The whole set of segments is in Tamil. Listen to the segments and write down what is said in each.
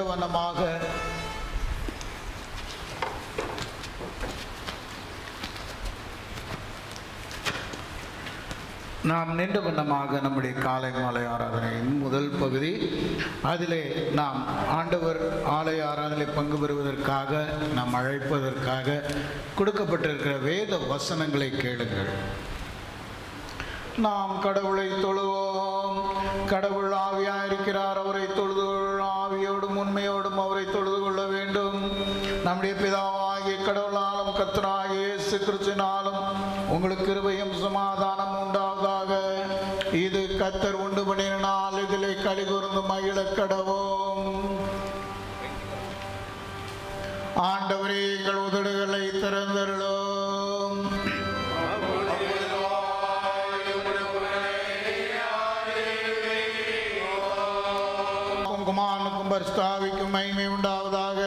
வண்ணமாக நாம் நின்ற வண்ணமாக நம்முடைய காலை மாலை ஆராதனையின் முதல் பகுதி. அதிலே நாம் ஆண்டவர் ஆலய ஆராதனை பங்கு பெறுவதற்காக நாம் அழைப்பதற்காக கொடுக்கப்பட்டிருக்கிற வேத வசனங்களை கேளுங்கள். நாம் கடவுளை தொழுவோம். கடவுள் ஆவியாக இருக்கிறார். அவரை தொழுது ஆவியோடும் உண்மையோடும் அவரை தொழுது கொள்ள வேண்டும். நம்முடைய பிதாவாகிய கடவுளாலும் கர்த்தராகிய இயேசு கிறிஸ்துவினாலும் உங்களுக்கு கிருபையும் சமாதானம் உண்டாவதாக. இது கர்த்தர் உண்டு பண்ணின நாள். இதிலே களி கூர்ந்து மகிழ கடவோம். ஆண்டவரே, எங்கள் உதடுகளை திறந்தருளும். குமாரனுக்கும் பரிசுத்தாவிக்கும் மகிமை உண்டாவதாக.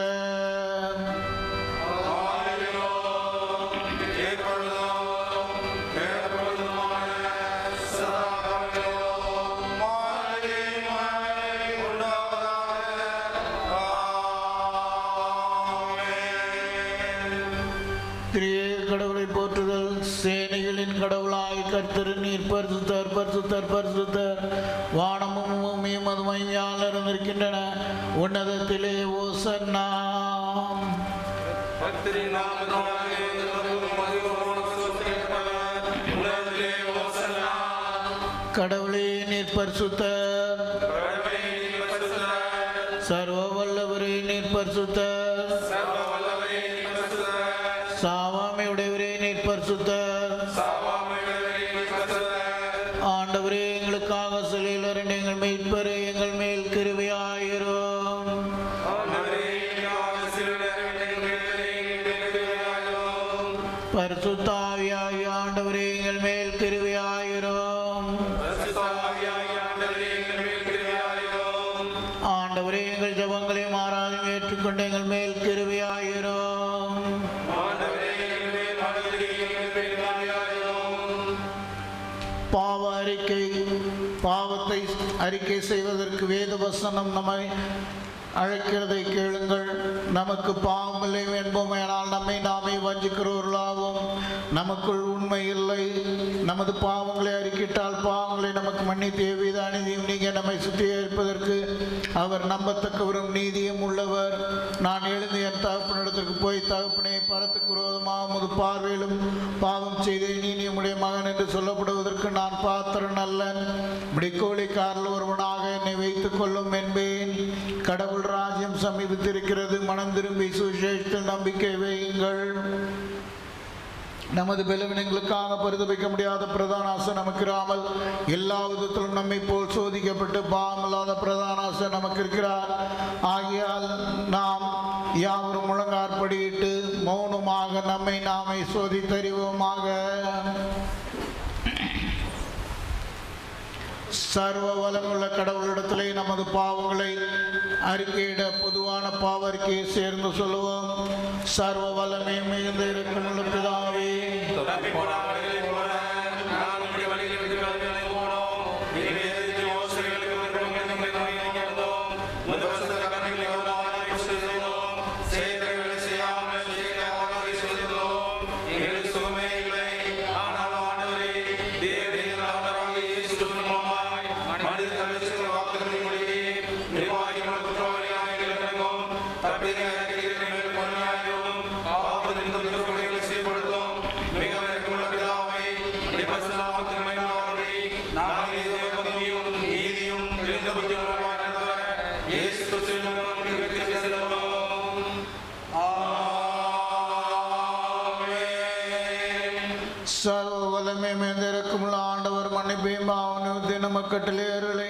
கடவுளை போற்றுதல். சேனைகளின் கடவுளாய் கர்த்தர் நீர் பரிசுத்தர் பரிசுத்தர் பரிசுத்தர். வானமும் பூமியும் அது மகிமையால் இருந்திருக்கின்றன. உன்னதத்திலே ஓசன்னா. கடவுளே நீர் பரிசுத்தர். சர்வ வல்லவரே நீர் பரிசுத்தர். சாவாமை உடையவரே நீர் பரிசுத்தர். ஆண்டவரே, எங்களுக்காக சிலையில் இரண்டு எங்கள் மீட்பரே, எங்கள் மேல் கிருபையாயிரும். பரிசுத்தாவியாகிய ஆண்டவரே, எங்கள் மேல் கிருபையாயிரும். ஆண்டவரே, எங்கள் ஜெபங்களை மாறாது ஏற்றுக்கொண்டு எங்கள் மேல் கிருபையாயிரும். பாவத்தை அறிக்கை செய்வதற்கு வேத வசனம் நம்மை அழைக்கிறதை கேளுங்கள். நமக்கு பாவமில்லை என்போமேனால் நம்மை நாமே வஞ்சிக்கிறவர்களாகவும் நமக்குள் உண்மை இல்லை. நமது பாவங்களை அறிக்கிட்டால் பாவங்களை நமக்கு மன்னித்து எவ்வித அநீதியும் நீங்க நம்மை சுத்திகரிப்பதற்கு அவர் நம்பத்தக்கவரும் நீதியும் உள்ளவர். நான் எழுந்து என் தகப்பனிடத்திற்கு போய், தகப்பனே, பரத்துக்கு விரோதமாக உமது பார்வையிலும் பாவம் செய்தேன். நீ உம்முடைய மகன் என்று சொல்லப்படுவதற்கு நான் பாத்திரன் அல்லன். முடிக்கோழிக்காரில் ஒருவனாக என்னை வைத்துக் கொள்ளும் என்பேன். கடவுள் ராஜ்யம் சமீபித்திருக்கிறது. மனம் திரும்பி சுவிசேஷத்தில் நம்பிக்கை வையுங்கள். நமது பலவீனங்களுக்காக பரிதபிக்க முடியாத பிரதான ஆசை நமக்கு இராமல் எல்லா விதத்திலும் நம்மை போல் சோதிக்கப்பட்டு பாவமில்லாத பிரதான ஆசை நமக்கு இருக்கிறார். ஆகியால் நாம் யாவரும் முழங்காற்படியிட்டு மௌனமாக நம்மை நாமே சோதித்தறிவோமாக. சர்வ வளமுள்ள கடவுளிடத்திலே நமது பாவங்களை அறிக்கையிட பொதுவான பாவ அறிக்கையை சேர்ந்து சொல்லுவோம். சர்வ வல்லமை மிகுந்த இரக்கமுள்ள பிதாவே, ஆண்டவர் மன்னிப்பையும் பாவனையும் நமக்கு கட்டளையர்களை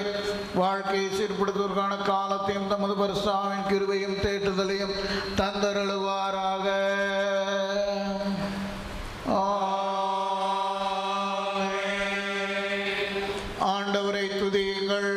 வாழ்க்கையை சீர்படுத்துவதற்கான காலத்தையும் தமது பரிசுத்தாவின் கிருபையும் தேற்றுதலையும் தந்தருளுவாராக. ஆண்டவரை துதியுங்கள்.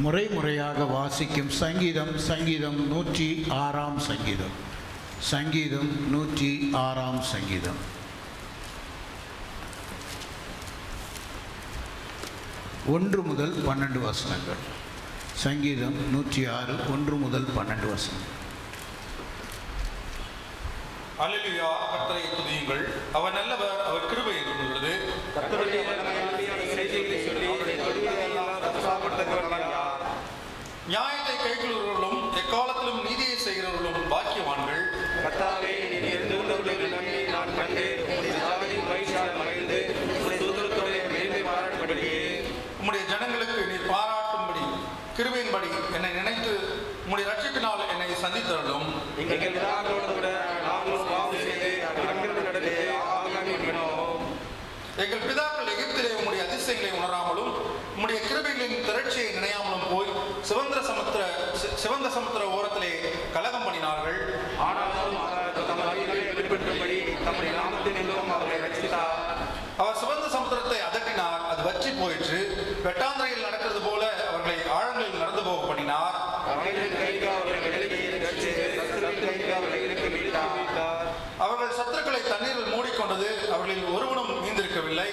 முறையாக வாசிக்கும் சங்கீதம் 106 சங்கீதம். சங்கீதம் 106 சங்கீதம். 1 முதல் 12 வசனங்கள். சங்கீதம் 106 1 முதல் 12 வசனங்கள். அல்லேலூயா. கர்த்தரை துதியுங்கள், அவர் நல்லவர், அவர் கிருபை என்றுள்ளது. நியாயத்தை கைக்கொள்கிறவர்களும் எக்காலத்திலும் நீதியை செய்கிறவர்களும் பாக்கியவான்கள். உம்முடைய ஜனங்களுக்கு நீர் பாராட்டும்படி கிருபையின்படி என்னை நினைத்து உம்முடைய ரட்சிப்பினால் என்னை சந்தித்தருளும். எங்கள் பிதாக்கள் எகிப்திலே உம்முடைய அதிசயங்களை உணராமலும் உம்முடைய கிருபைகளின் திரட்சியை நினையாமலும் போய் சிவந்த சமுத்திர ஓரத்திலே கலகம் பண்ணினார்கள். அவர் சிவந்த சமுத்திரத்தை அதட்டினார், அது வற்றி போயிற்று. வெட்டாந்திரையில் நடக்கிறது போல அவர்களை ஆழங்களில் நடந்து போக பண்ணினார். அவர்கள் சத்துருக்களை தண்ணீரில் மூடிக்கொண்டது, அவர்களில் ஒருவனும் மீந்திருக்கவில்லை.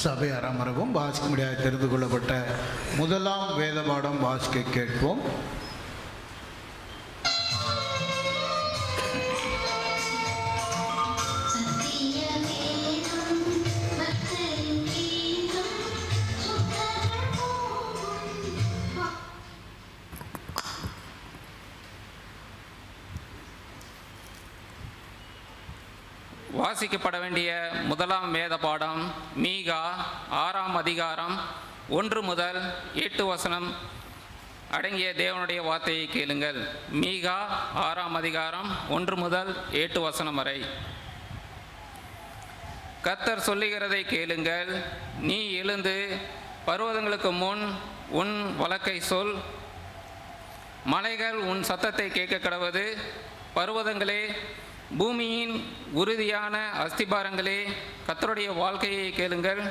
சபையார் அமரவும் வாசிக்க முடியாது தெரிந்து கொள்ளப்பட்ட முதலாம் வேத பாடம் வாசிக்க கேட்போம். வாசிக்கப்பட வேண்டிய முதலாம் வேத பாடம் மீகா 6ஆம் அதிகாரம் 1 முதல் 8 வசனம் அடங்கிய தேவனுடைய வார்த்தையை கேளுங்கள். மீகா 6ஆம் அதிகாரம் 1 முதல் 8 வசனம் வரை. கர்த்தர் சொல்லுகிறதை கேளுங்கள். நீ எழுந்து பர்வதங்களுக்கு முன் உன் வழக்கை சொல். மலைகள் உன் சத்தத்தை கேட்க கடவது. பர்வதங்களே, பூமியின் உறுதியான அஸ்திபாரங்களே, கர்த்தருடைய வாழ்க்கையை கேளுங்கள்.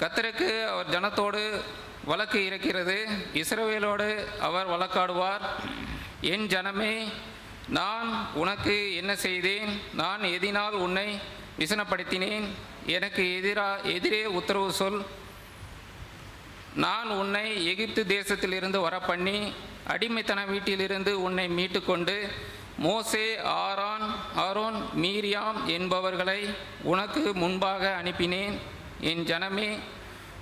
கர்த்தருக்கு அவர் ஜனத்தோடு வழக்கு இருக்கிறது, இஸ்ரவேலோடு அவர் வழக்காடுவார். என் ஜனமே, நான் உனக்கு என்ன செய்தேன்? நான் எதினால் உன்னை விசனப்படுத்தினேன்? எனக்கு எதிரே உத்தரவு சொல். நான் உன்னை எகிப்து தேசத்திலிருந்து வரப்பண்ணி அடிமைத்தன வீட்டிலிருந்து உன்னை மீட்டு கொண்டு மோசே, ஆரோன், மீரியாம் என்பவர்களை உனக்கு முன்பாக அனுப்பினேன். என் ஜனமே,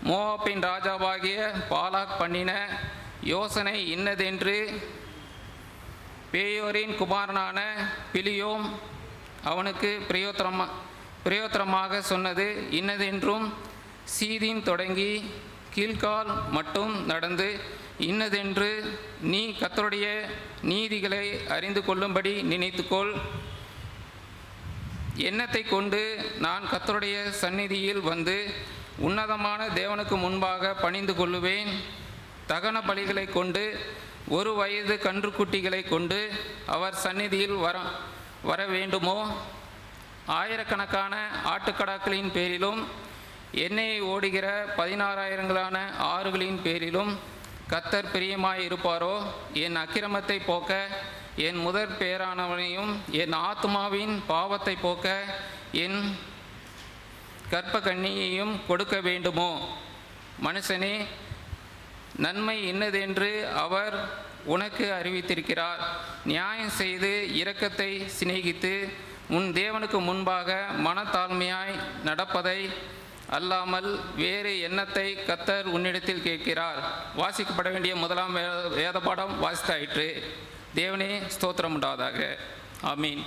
மோவாபின் ராஜாவாகிய பாலாக் பண்ணின யோசனை இன்னதென்று பேயோரின் குமாரனான பிலியோம் அவனுக்கு பிரயோத்தரமாக சொன்னது இன்னதென்றும் சீதீம் தொடங்கி கீழ்கால் மட்டும் நடந்து இன்னதென்று நீ கர்த்தருடைய நீதிகளை அறிந்து கொள்ளும்படி நினைத்துக்கொள். எண்ணத்தை கொண்டு நான் கர்த்தருடைய சந்நிதியில் வந்து உன்னதமான தேவனுக்கு முன்பாக பணிந்து கொள்ளுவேன். தகன பலிகளை கொண்டு 1 வயது கன்றுக்குட்டிகளை கொண்டு அவர் சந்நிதியில் வர வேண்டுமோ? ஆயிரக்கணக்கான ஆட்டுக்கடாக்களின் பேரிலும் எண்ணெயை ஓடுகிற 16,000 ஆறுகளின் பேரிலும் கர்த்தர் பிரியமாய் இருப்பாரோ? என் அக்கிரமத்தை போக்க என் முதற் பேரானவனையும் என் ஆத்மாவின் பாவத்தை போக்க என் கற்ப கன்னியையும் கொடுக்க வேண்டுமோ? மனுஷனே, நன்மை இன்னதென்று அவர் உனக்கு அறிவித்திருக்கிறார். நியாயம் செய்து இரக்கத்தை சிநேகித்து உன் தேவனுக்கு முன்பாக மனத்தாழ்மையாய் நடப்பதை அல்லாமல் வேறு எண்ணத்தை கர்த்தர் உன்னிடத்தில் கேட்கிறார். வாசிக்கப்பட வேண்டிய முதலாம் வேத பாடம் வாசித்தாயிற்று. தேவனே ஸ்தோத்திரம் உண்டாவதாக. ஆமீன்.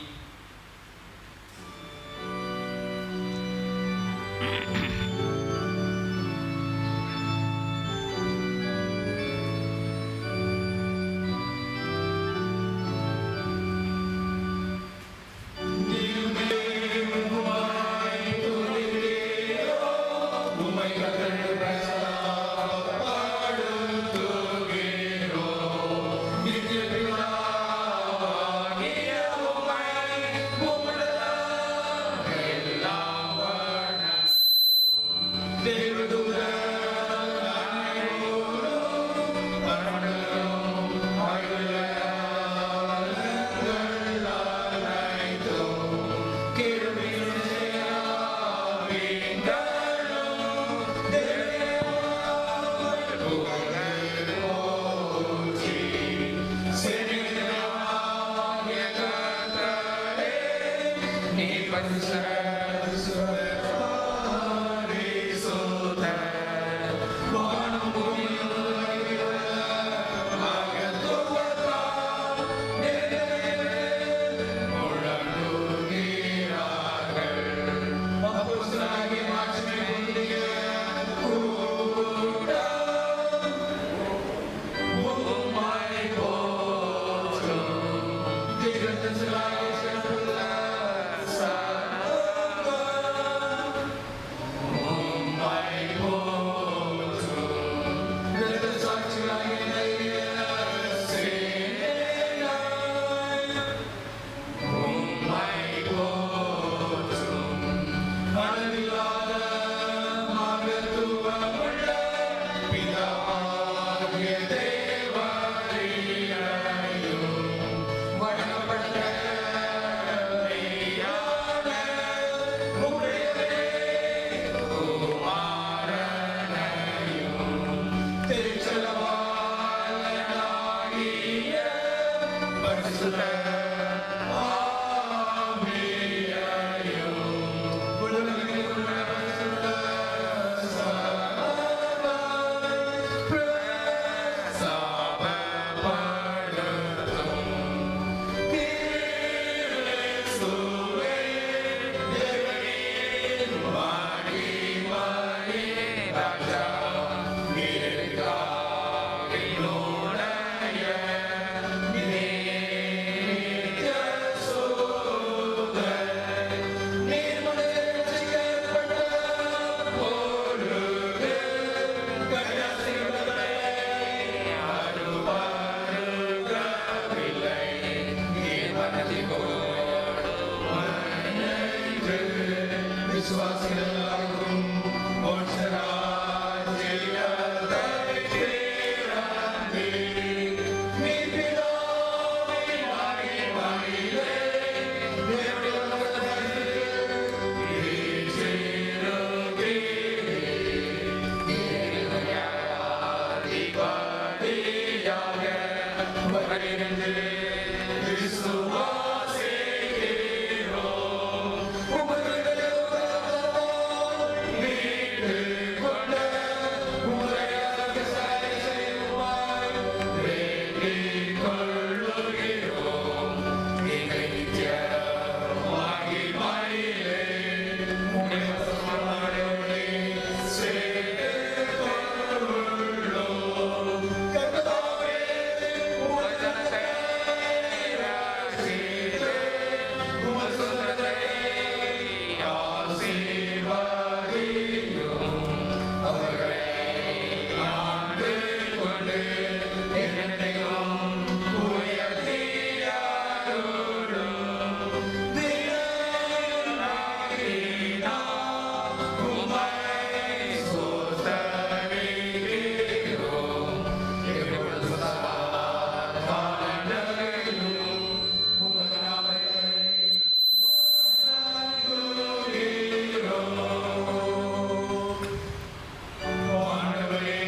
ஆண்டவரே,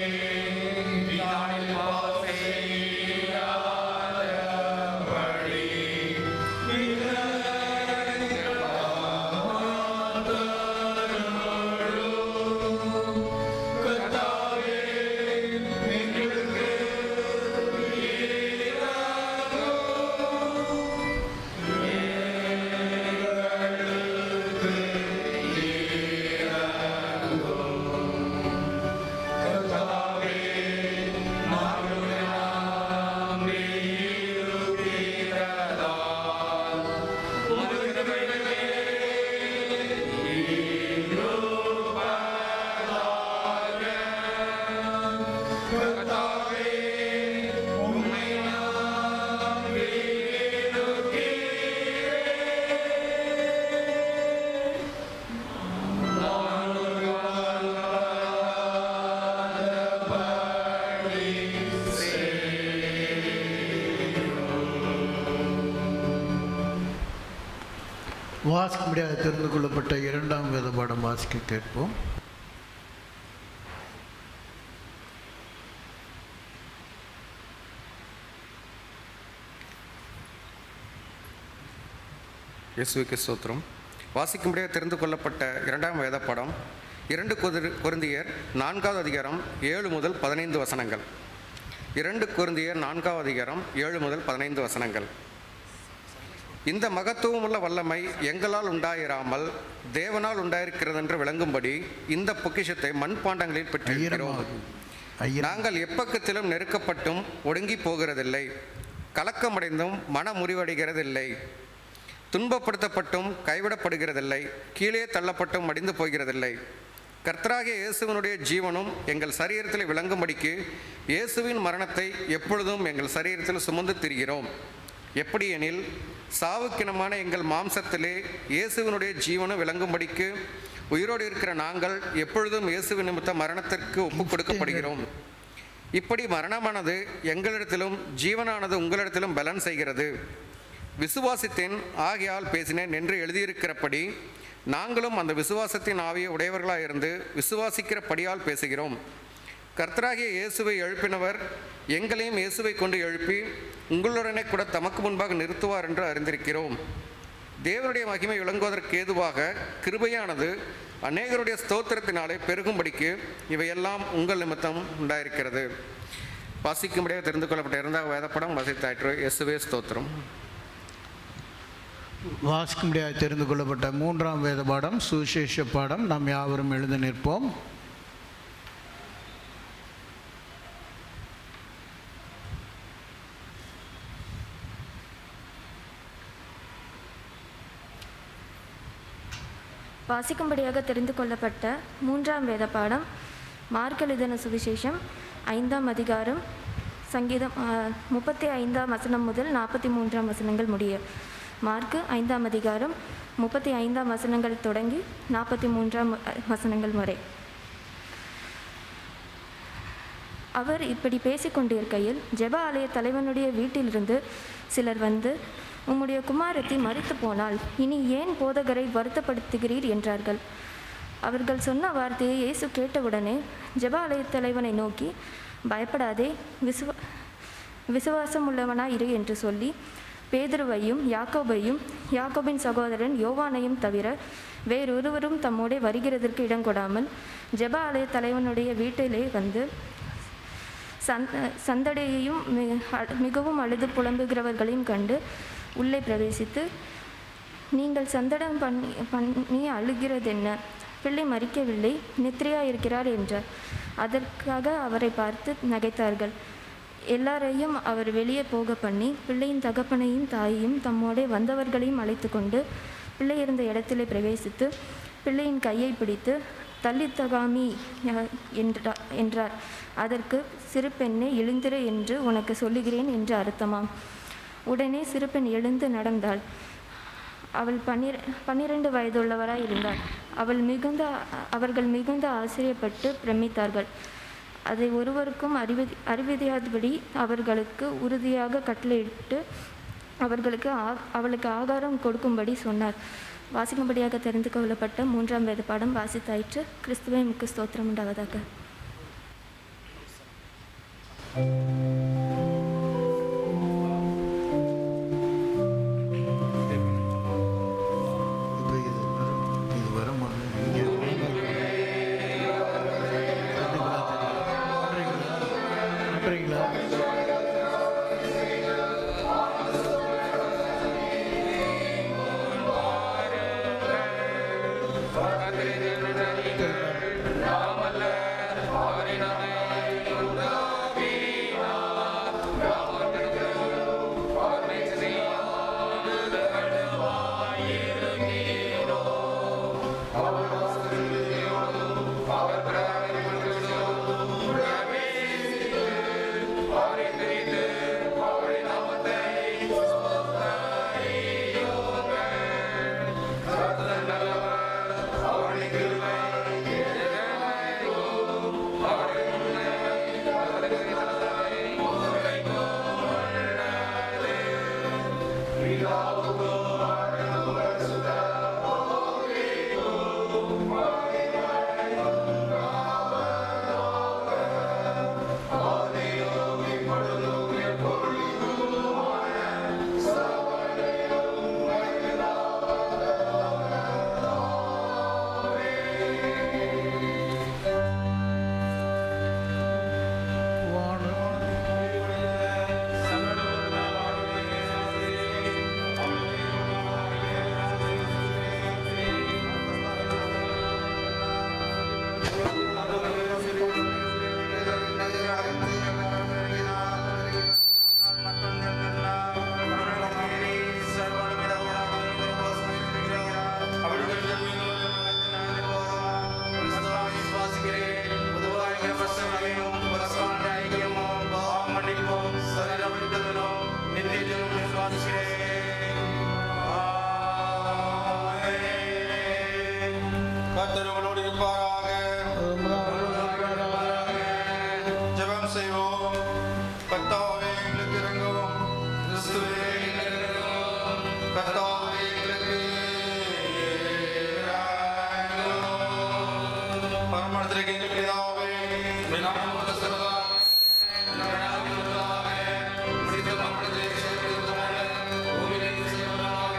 வாசிக்க முடியாத தெரிந்து கொள்ளப்பட்ட இரண்டாம் வேத பாடம் வாசிக்க கேட்போம். இயேசுவுக்கு ஸ்தோத்திரம். வாசிக்கும்படியாக தெரிந்து கொள்ளப்பட்ட இரண்டாம் வேத பாடம் 2 கொரிந்தியர் 4வது அதிகாரம் 7 முதல் 15 வசனங்கள். 2 கொரிந்தியர் 4வது அதிகாரம் 7 முதல் 15 வசனங்கள். இந்த மகத்துவமுள்ள வல்லமை எங்களால் உண்டாயிராமல் தேவனால் உண்டாயிருக்கிறது என்று விளங்கும்படி இந்த பொக்கிஷத்தை மண்பாண்டங்களில் பெற்றிருக்கிறோம். நாங்கள் எப்பக்கத்திலும் நெருக்கப்பட்டும் ஒடுங்கி போகிறதில்லை, கலக்கமடைந்தும் மன முறிவடைகிறதில்லை, துன்பப்படுத்தப்பட்டும் கைவிடப்படுகிறதில்லை, கீழே தள்ளப்பட்டும் மடிந்து போகிறதில்லை. கர்த்தராகிய இயேசுவினுடைய ஜீவனும் எங்கள் சரீரத்தில் விளங்கும்படிக்கு இயேசுவின் மரணத்தை எப்பொழுதும் எங்கள் சரீரத்தில் சுமந்து திரிகிறோம். எப்படி எனில், சாவுக்கினமான எங்கள் மாம்சத்திலே இயேசுவினுடைய ஜீவனும் விளங்கும்படிக்கு உயிரோடு இருக்கிற நாங்கள் எப்பொழுதும் இயேசுவின் நிமித்த மரணத்திற்கு ஒப்புக் கொடுக்கப்படுகிறோம். இப்படி மரணமானது எங்களிடத்திலும் ஜீவனானது உங்களிடத்திலும் பலன் செய்கிறது. விசுவாசித்தேன் ஆகையால் பேசினேன் என்று எழுதியிருக்கிறபடி நாங்களும் அந்த விசுவாசத்தின் ஆவியை உடையவர்களாயிருந்து விசுவாசிக்கிறபடியால் பேசுகிறோம். கர்த்தராகிய இயேசுவை எழுப்பினவர் எங்களையும் இயேசுவை கொண்டு எழுப்பி உங்களுடனே கூட தமக்கு முன்பாக நிறுத்துவார் என்று அறிந்திருக்கிறோம். தேவனுடைய மகிமை விளங்குவதற்கு ஏதுவாக கிருபையானது அநேகருடைய ஸ்தோத்திரத்தினாலே பெருகும்படிக்கு இவையெல்லாம் உங்கள் நிமித்தம் உண்டாயிருக்கிறது. வாசிக்கும்படியாக தெரிந்து கொள்ளப்பட்ட இரண்டாவது வேதப்படம் வாசித்தாயிற்று. இயேசுவே ஸ்தோத்திரம். வாசிக்க முடியாது தெரிந்து கொள்ளப்பட்ட மூன்றாம் வேத பாடம் சுவிசேஷ பாடம். நாம் யாவரும் எழுந்து நிற்போம். வாசிக்கும்படியாக தெரிந்து கொள்ளப்பட்ட மூன்றாம் வேத பாடம் மார்க் எழுதின சுவிசேஷம் 5ஆம் அதிகாரம் சங்கீதம் 35ஆம் வசனம் முதல் 43ஆம் வசனங்கள் முடிய. மார்க்கு 5ஆம் அதிகாரம் 35ஆம் வசனங்கள் தொடங்கி 43ஆம் வசனங்கள் வரை. அவர் இப்படி பேசிக்கொண்டிருக்கையில் ஜெப ஆலய தலைவனுடைய வீட்டிலிருந்து சிலர் வந்து, உம்முடைய குமாரத்தி மரித்து போனால் இனி ஏன் போதகரை வருத்தப்படுத்துகிறீர் என்றார்கள். அவர்கள் சொன்ன வார்த்தையை இயேசு கேட்டவுடனே ஜெப ஆலய தலைவனை நோக்கி, பயப்படாதே, விசுவாசம் உள்ளவனாய் இரு என்று சொல்லி பேதுருவையும் யாக்கோபையும் யாக்கோபின் சகோதரன் யோவானையும் தவிர வேறொருவரும் தம்மோடே வருகிறதற்கு இடம் கொடாமல் ஜெப ஆலய தலைவனுடைய வீட்டிலே வந்து சந்தடையையும் மிகவும் அழுது புலம்புகிறவர்களையும் கண்டு உள்ளே பிரவேசித்து, நீங்கள் சந்தடம் பண்ணி அழுகிறதென்ன? பிள்ளை மரிக்கவில்லை, நித்திரையாக இருக்கிறார் என்றார். அதற்காக அவரை பார்த்து நகைத்தார்கள். எல்லாரையும் அவர் வெளியே போக பண்ணி பிள்ளையின் தகப்பனையும் தாயையும் தம்மோடே வந்தவர்களையும் அழைத்து கொண்டு பிள்ளை இருந்த இடத்திலே பிரவேசித்து பிள்ளையின் கையை பிடித்து தள்ளித்தகாமி என்றார். அதற்கு, சிறு பெண்ணே எழுந்திரு என்று உனக்கு சொல்லுகிறேன் என்று அர்த்தமாம். உடனே சிறுபெண் எழுந்து நடந்தாள். அவள் 12 வயதுள்ளவராய் இருந்தாள். அவர்கள் மிகுந்த ஆச்சரியப்பட்டு பிரமித்தார்கள். அதை ஒருவருக்கும் அறிவியாதபடி அவர்களுக்கு உறுதியாக கட்டளையிட்டு அவளுக்கு ஆகாரம் கொடுக்கும்படி சொன்னார். வாசிக்கும்படியாக தெரிந்து கொள்ளப்பட்ட மூன்றாம் வேத பாடம் வாசித்தாயிற்று. கிறிஸ்துவே உமக்கு ஸ்தோத்திரம் உண்டாவதாக. கர்த்தரோடு இருப்பாராக. ஜெபம் செய்வோம். கர்த்தாவே எங்களுக்கு இரங்கும். கிறிஸ்துவே எங்களுக்கு இரங்கும். கர்த்தாவே எங்களுக்கு இரங்கும். பரமத்திற்கு எங்கள் பிதாவே, உம்முடைய நாமம் உயர்த்தப்படுவதாக. உம்முடைய ராஜ்யம் வருவதாக. உம்முடைய சித்தம் வானத்திலே செய்யப்படுவது போல பூமியிலும் செய்யப்படுவதாக.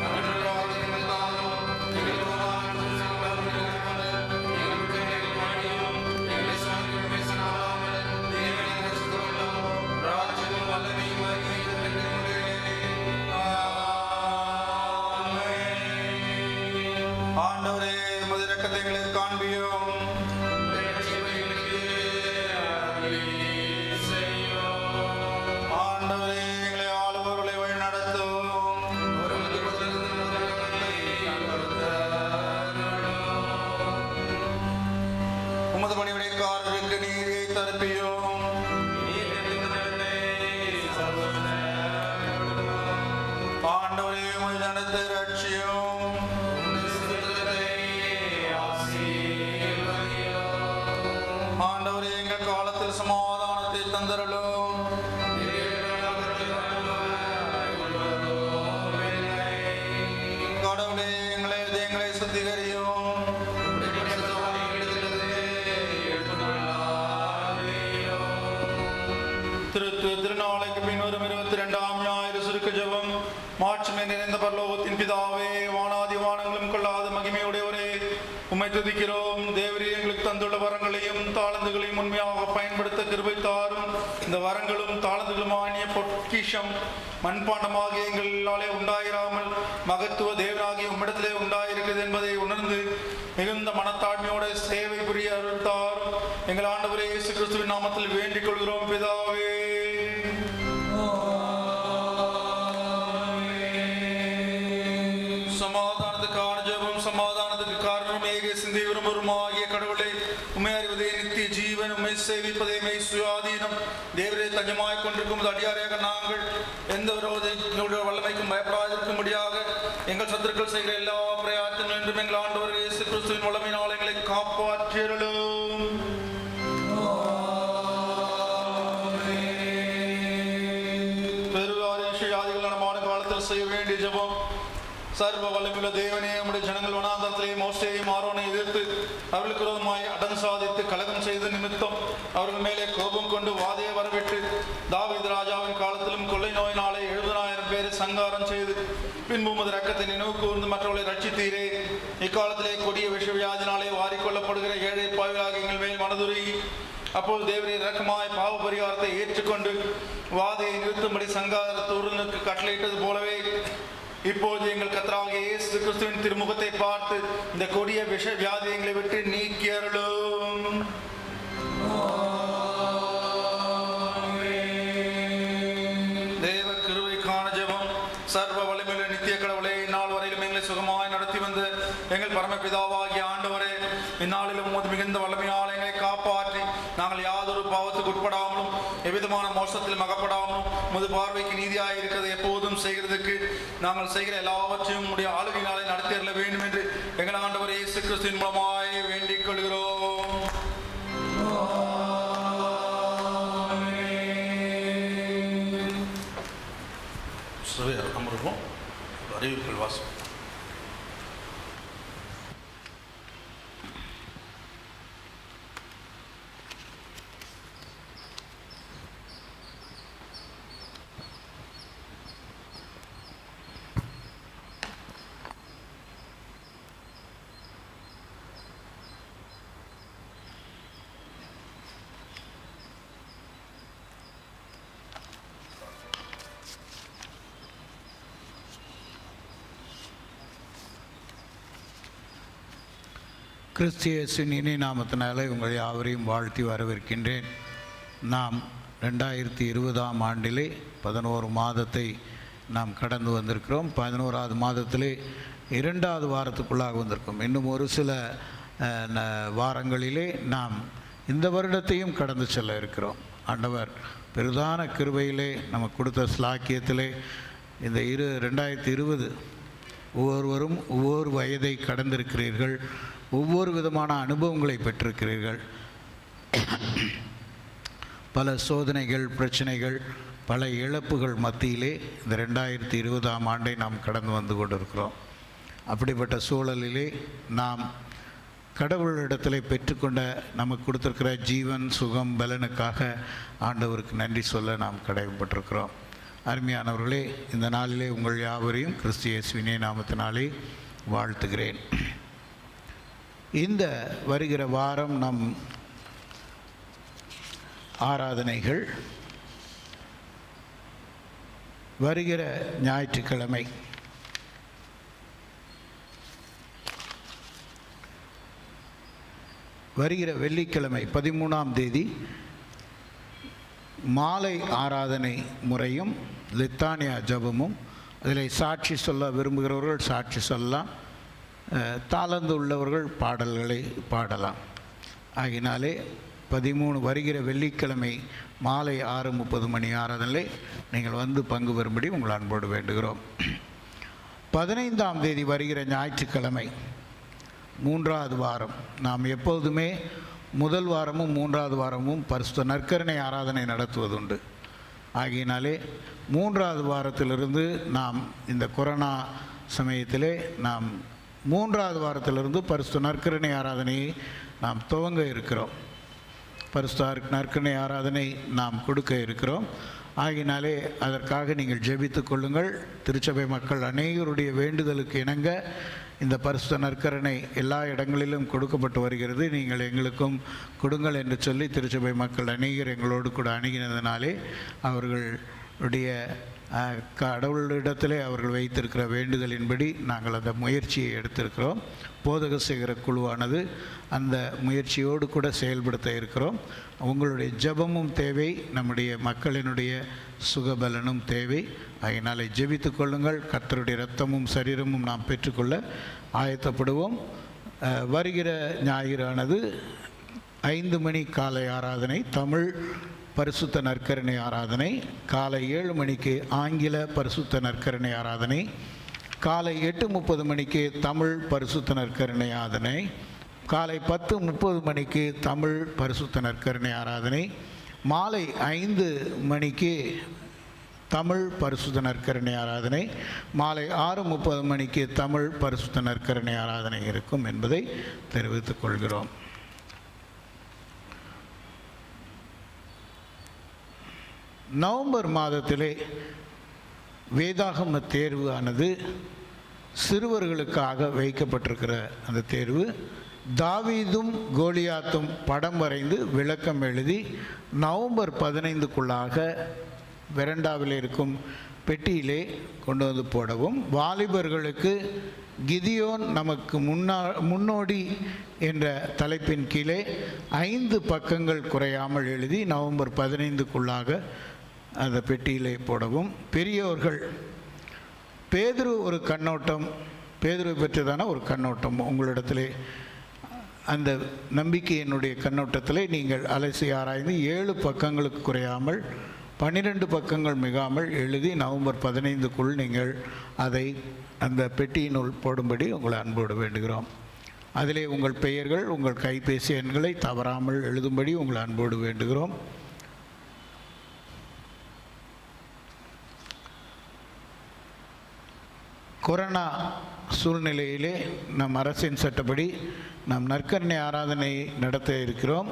அன்றைய ராஜ்யம் எங்கள் தாரும். எங்கள் உணவான ஆண்டவரே, உமது இரக்கத்தை எங்களுக்கு காண்பியும். ஆண்டவரே, எங்களை ஆளுபவர்களை வழிநடத்தும். உமது பணிவிடைக்காரருக்கு நீதியை தரப்பியும். ஆண்டவரே, உமது ஜனத்தை ரட்சியும். ஆண்டவரே, எங்கள் காலத்தில் சமாதானத்தை தந்தருளும். கடவுளே, எங்களை சுத்திகரியும். திருநாளைக்கு பின்வரும் 22ஆம் ஞாயிறு சுருக்க ஜெபம். மாட்சிமை நிறைந்த பரலோகத்தின் பிதாவே, வானாதி வானங்களும் கொள்ளாத மகிமையுடையவரே, உம்மை துதிக்கிறோம். தேவரீர் எங்களுக்கு தந்துள்ள வரங்களையும் தாளந்துகளையும் உண்மையாக பயன்படுத்த கிருபை தாரும். இந்த வரங்களும் தாளந்துகளும் ஆகிய பொக்கிஷம் மண்பாண்டமாகிய எங்களாலே உண்டாயிராமல் மகத்துவ தேவனாகிய உம்மிடத்திலே உண்டாயிருக்கிறது என்பதை உணர்ந்து மிகுந்த மனத்தாழ்மையோட சேவை புரிய அருள் தாரும். எங்கள் ஆண்டவரே இயேசு கிறிஸ்துவின் நாமத்தில் வேண்டிக் கொள்கிறோம் பிதாவே. சமாதானத்துக்கான ஜெபம். சமாதானத்துக்கு காரணம் ஏக சிந்தை விரும்புமாகிய கடவுளை உண்மை அறிவதே நித்திய ஜீவன். உண்மை சேவிப்பதே மெய் சுயாதீனம். தேவரே, தஞ்சமாய் கொண்டிருக்கும் அடியாரையாக நாங்கள் எந்த விரோத வல்லமைக்கும் பயப்படாதிருக்கும்படியாக எங்கள் சத்துருக்கள் செய்கிற எல்லா பிரயாசங்களும் என்றும் எங்கள் ஆண்டவர் இயேசு கிறிஸ்துவின் வல்லமையினால் எங்களை காப்பாற்றியருளும். பெருவாதிகள் நடமான காலத்தில் செய்ய வேண்டிய ஜெபம். சர்வ வல்லமையுள்ள தேவனே, நம்முடைய ஜனங்கள் வனாந்தரத்திலே மோசேயையும் ஆரோனை எதிர்த்து அவர்களுக்கு விரோதமாய் அடம் சாதித்து கலகம் செய்த நிமித்தம் அவர்கள் மேலே கோபம் கொண்டு வாதையை வரவிட்டு தாவீது ராஜாவின் காலத்திலும் கொள்ளை நோயினாலே 70,000 பேரை சங்காரம் செய்து பின்பு உமது இரக்கத்தை நினைவு கூர்ந்து மற்றவர்களை ரட்சித்தீரே. இக்காலத்திலே கொடிய விஷவியாதினாலே வாரிக்கொள்ளப்படுகிற ஏழை பாவிகளாக எங்கள் மேல் மனதுருகி அப்போது தேவரே இரக்கமாய் பாவ பரிகாரத்தை ஏற்றுக்கொண்டு வாதையை நிறுத்தும்படி சங்காரத்தூரனுக்கு கட்டளையிட்டது போலவே இப்போது எங்கள் கர்த்தராகிய இயேசு கிறிஸ்துவின் திருமுகத்தை பார்த்து இந்த கொடிய விஷ வியாதி எங்களை விட்டு நீக்கி அருளும். தேவ கிருபைக்கான ஜெபம். சர்வ வலிமையுள்ள நித்திய கடவுளே, இந்நாள் வரையிலும் எங்களை சுகமாய் நடத்தி வந்த எங்கள் பரமபிதாவாகிய ஆண்டவரே, இந்நாளிலும் உமது மிகுந்த வல்லமையால் எங்களை காப்பாற்றி நாங்கள் யாதொரு பாவத்துக்கு உட்படாமலும் எவ்விதமான மோசத்திலும் அகப்படாமலும் உமது பார்வைக்கு நீதியாக இருக்கிறது எப்போதும் செய்கிறதுக்கு நாங்கள் செய்கிற எல்லாவற்றையும் உடைய ஆளுகையினாலே நடத்தியறல வேண்டும் என்று எங்கள் ஆண்டவர் இயேசு கிறிஸ்துவின் மூலமாய் வேண்டிக் கொள்கிறோம். கொள்வோம். அறிவிப்புகள் வாசம். கிறிஸ்து இயேசுவின் இனி நாமத்தினாலே உங்கள் யாவரையும் வாழ்த்தி வரவேற்கின்றேன். நாம் 2020ஆம் ஆண்டிலே 11 மாதத்தை நாம் கடந்து வந்திருக்கிறோம். 11வது மாதத்திலே 2வது வாரத்துக்குள்ளாக வந்திருக்கோம். இன்னும் ஒரு சில வாரங்களிலே நாம் இந்த வருடத்தையும் கடந்து செல்ல இருக்கிறோம். ஆண்டவர் பெரிதான கிருபையிலே நமக்கு கொடுத்த ஸ்லாக்கியத்திலே இந்த 2020 ஒவ்வொருவரும் ஒவ்வொரு வயதை கடந்திருக்கிறீர்கள், ஒவ்வொரு விதமான அனுபவங்களை பெற்றிருக்கிறீர்கள். பல சோதனைகள், பிரச்சனைகள், பல இழப்புகள் மத்தியிலே இந்த 2020ஆம் ஆண்டை நாம் கடந்து வந்து கொண்டிருக்கிறோம். அப்படிப்பட்ட சூழலிலே நாம் கடவுளிடத்தில் பெற்றுக்கொண்ட நமக்கு கொடுத்திருக்கிற ஜீவன், சுகம், பலனுக்காக ஆண்டவருக்கு நன்றி சொல்ல நாம் கடமைப்பட்டிருக்கிறோம். அருமையானவர்களே, இந்த நாளிலே உங்கள் யாவரையும் கிறிஸ்து இயேசுவின் நாமத்தினாலே வாழ்த்துகிறேன். இந்த வருகிற வாரம் நம் ஆராதனைகள் வருகிற ஞாயிற்றுக்கிழமை வருகிற வெள்ளிக்கிழமை 13ஆம் தேதி மாலை ஆராதனை முறையும் லித்தானியா ஜபமும், அதில் சாட்சி சொல்ல விரும்புகிறவர்கள் சாட்சி சொல்லலாம், தாளந்து உள்ளவர்கள் பாடல்களை பாடலாம். ஆகினாலே 13 வருகிற வெள்ளிக்கிழமை மாலை 6:30 மணி ஆராதனை நீங்கள் வந்து பங்கு பெறும்படி உங்கள் அன்போடு வேண்டுகிறோம். 15ஆம் தேதி வருகிற ஞாயிற்றுக்கிழமை 3வது வாரம். நாம் எப்போதுமே முதல் வாரமும் 3வது வாரமும் பரிசுத்த நற்கருணை ஆராதனை நடத்துவதுண்டு. ஆகையினாலே 3வது வாரத்திலிருந்து நாம் இந்த கொரோனா சமயத்திலே நாம் 3வது வாரத்திலிருந்து பரிசுத்த நற்கருணை ஆராதனையை நாம் துவங்க இருக்கிறோம். பரிசுத்த நற்கருணை ஆராதனை நாம் கொடுக்க இருக்கிறோம். ஆகினாலே அதற்காக நீங்கள் ஜெபித்துக் கொள்ளுங்கள். திருச்சபை மக்கள் அநேகருடைய வேண்டுதலுக்கு இணங்க இந்த பரிசுத்த நற்கருணை எல்லா இடங்களிலும் கொடுக்கப்பட்டு வருகிறது. நீங்கள் எங்களுக்கும் கொடுங்கள் என்று சொல்லி திருச்சபை மக்கள் அநேகர் எங்களோடு கூட அணுகினதினாலே அவர்களுடைய கடவுளிடத்திலே அவர்கள் வைத்திருக்கிற வேண்டுதலின்படி நாங்கள் அந்த முயற்சியை எடுத்திருக்கிறோம். போதக சேகர குழுவானது அந்த முயற்சியோடு கூட செயல்படுத்த இருக்கிறோம். உங்களுடைய ஜெபமும் தேவை, நம்முடைய மக்களினுடைய சுகபலனும் தேவை. அதனாலே ஜெபித்து கொள்ளுங்கள். கர்த்தருடைய இரத்தமும் சரீரமும் நாம் பெற்றுக்கொள்ள ஆயத்தப்படுவோம். வருகிற ஞாயிறானது 5 மணி காலை ஆராதனை, தமிழ் பரிசுத்த நற்கருணை ஆராதனை. காலை 7 மணிக்கு ஆங்கில பரிசுத்த நற்கருணை ஆராதனை. காலை 8:30 மணிக்கு தமிழ் பரிசுத்த நற்கருணை ஆராதனை. காலை 10:30 மணிக்கு தமிழ் பரிசுத்த நற்கருணை ஆராதனை. மாலை 5 மணிக்கு தமிழ் பரிசுத்த நற்கருணை ஆராதனை. மாலை 6:30 மணிக்கு தமிழ் பரிசுத்த நற்கருணை ஆராதனை இருக்கும் என்பதை தெரிவித்துக் கொள்கிறோம். நவம்பர் மாதத்திலே வேதாகம தேர்வு ஆனது சிறுவர்களுக்காக வைக்கப்பட்டிருக்கிற அந்த தேர்வு தாவீதும் கோலியாத்தும் படம் வரைந்து விளக்கம் எழுதி நவம்பர் 15க்குள்ளாக வெரண்டாவில் இருக்கும் பெட்டியிலே கொண்டு வந்து போடவும், வாலிபர்களுக்கு கிதியோன் நமக்கு முன்னோடி என்ற தலைப்பின் கீழே 5 பக்கங்கள் குறையாமல் எழுதி நவம்பர் 15க்குள்ளாக அந்த பெட்டியிலே போடவும், பெரியோர்கள் பேதுரு ஒரு கண்ணோட்டம், பேதுரு பெற்றதான ஒரு கண்ணோட்டம் உங்களிடத்திலே அந்த நம்பிக்கையினுடைய கண்ணோட்டத்திலே நீங்கள் அலசி ஆராய்ந்து 7 பக்கங்களுக்கு குறையாமல் 12 பக்கங்கள் மிகாமல் எழுதி நவம்பர் 15க்குள் நீங்கள் அதை அந்த பெட்டியினுள் போடும்படி உங்களை அன்போடு வேண்டுகிறோம். அதிலே உங்கள் பெயர்கள், உங்கள் கைபேசி எண்களை தவறாமல் எழுதும்படி உங்களை அன்போடு வேண்டுகிறோம். கொரோனா சூழ்நிலையிலே நம் அரசின் சட்டப்படி நாம் நற்கருணை ஆராதனை நடத்த இருக்கிறோம்.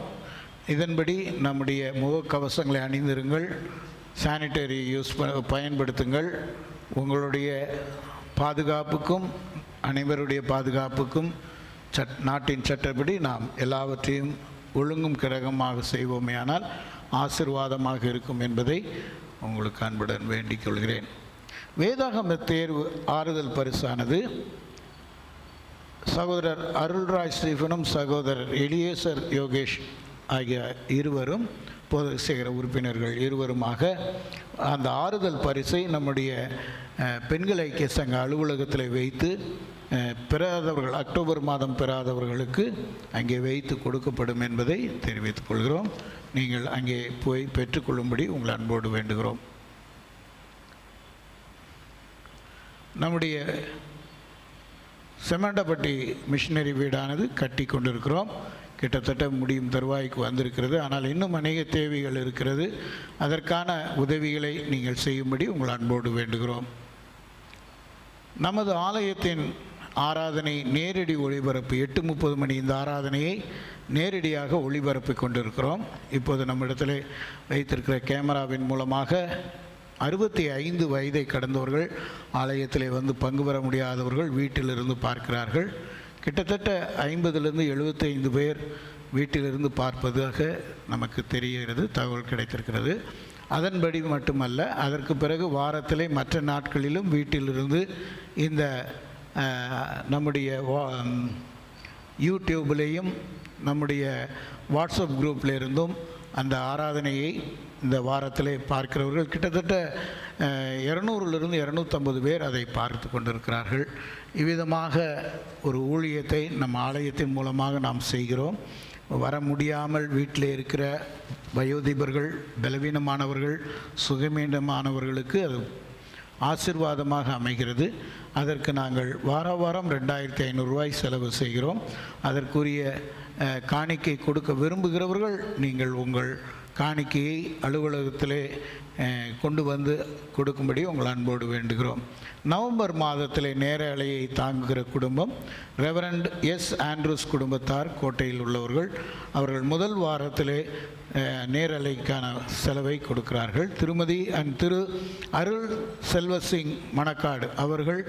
இதன்படி நம்முடைய முகக்கவசங்களை அணிந்திருங்கள், சானிட்டரி பயன்படுத்துங்கள். உங்களுடைய பாதுகாப்புக்கும் அனைவருடைய பாதுகாப்புக்கும் நாட்டின் சட்டப்படி நாம் எல்லாவற்றையும் ஒழுங்கும் கிரகமாக செய்வோமே ஆனால் ஆசீர்வாதமாக இருக்கும் என்பதை உங்களுக்கு அன்புடன் வேண்டிக் கொள்கிறேன். வேதாகம தேர்வு ஆறுதல் பரிசானது சகோதரர் அருள்ராஜ் ஸ்டீஃபனும் சகோதரர் எலியேசர் யோகேஷ் ஆகிய இருவரும் பொது சேகர உறுப்பினர்கள் இருவருமாக அந்த ஆறுதல் பரிசை நம்முடைய பெண்கள் ஐக்கிய சங்க அலுவலகத்தில் வைத்து பெறாதவர்கள், அக்டோபர் மாதம் பெறாதவர்களுக்கு அங்கே வைத்து கொடுக்கப்படும் என்பதை தெரிவித்துக் கொள்கிறோம். நீங்கள் அங்கே போய் பெற்றுக்கொள்ளும்படி உங்கள் அன்போடு வேண்டுகிறோம். நம்முடைய செம்மண்டப்பட்டி மிஷினரி வீடானது கட்டி கொண்டிருக்கிறோம். கிட்டத்தட்ட முடியும் தருவாய்க்கு வந்திருக்கிறது. ஆனால் இன்னும் அநேக தேவைகள் இருக்கிறது. அதற்கான உதவிகளை நீங்கள் செய்யும்படி உங்கள் அன்போடு வேண்டுகிறோம். நமது ஆலயத்தின் ஆராதனை நேரடி ஒளிபரப்பு 8:30 மணி இந்த ஆராதனையை நேரடியாக ஒளிபரப்பி கொண்டிருக்கிறோம். இப்போது நம்மிடத்தில் வைத்திருக்கிற கேமராவின் மூலமாக 65 வயதை கடந்தவர்கள் ஆலயத்திலே வந்து பங்கு பெற முடியாதவர்கள் வீட்டிலிருந்து பார்க்கிறார்கள். கிட்டத்தட்ட 50லிருந்து 75 பேர் வீட்டிலிருந்து பார்ப்பதாக நமக்கு தெரிகிறது, தகவல் கிடைத்திருக்கிறது. அதன்படி மட்டுமல்ல, அதற்கு பிறகு வாரத்திலே மற்ற நாட்களிலும் வீட்டிலிருந்து இந்த நம்முடைய யூடியூப்லேயும் நம்முடைய வாட்ஸ்அப் குரூப்பில் இருந்தும் அந்த ஆராதனையை இந்த வாரத்திலே பார்க்கிறவர்கள் கிட்டத்தட்ட 200லிருந்து 250 பேர் அதை பார்த்து கொண்டிருக்கிறார்கள். இவ்விதமாக ஒரு ஊழியத்தை நம் ஆலயத்தின் மூலமாக நாம் செய்கிறோம். வர முடியாமல் வீட்டில் இருக்கிற வயோதிபர்கள், பலவீனமானவர்கள், சுகமீனமானவர்களுக்கு அது ஆசீர்வாதமாக அமைகிறது. அதற்கு நாங்கள் வாரம் 2500 ரூபாய் செலவு செய்கிறோம். அதற்குரிய காணிக்கை கொடுக்க விரும்புகிறவர்கள் நீங்கள் உங்கள் காணிக்கையை அலுவலகத்திலே கொண்டு வந்து கொடுக்கும்படி உங்கள் அன்போடு வேண்டுகிறோம். நவம்பர் மாதத்திலே நேரலையை தாங்குகிற குடும்பம் ரெவரண்ட் எஸ் ஆண்ட்ரூஸ் குடும்பத்தார் கோட்டையில் உள்ளவர்கள். அவர்கள் முதல் வாரத்திலே நேரலைக்கான செலவை கொடுக்கிறார்கள். திருமதி திரு அருள் செல்வசிங் மணக்காடு அவர்கள்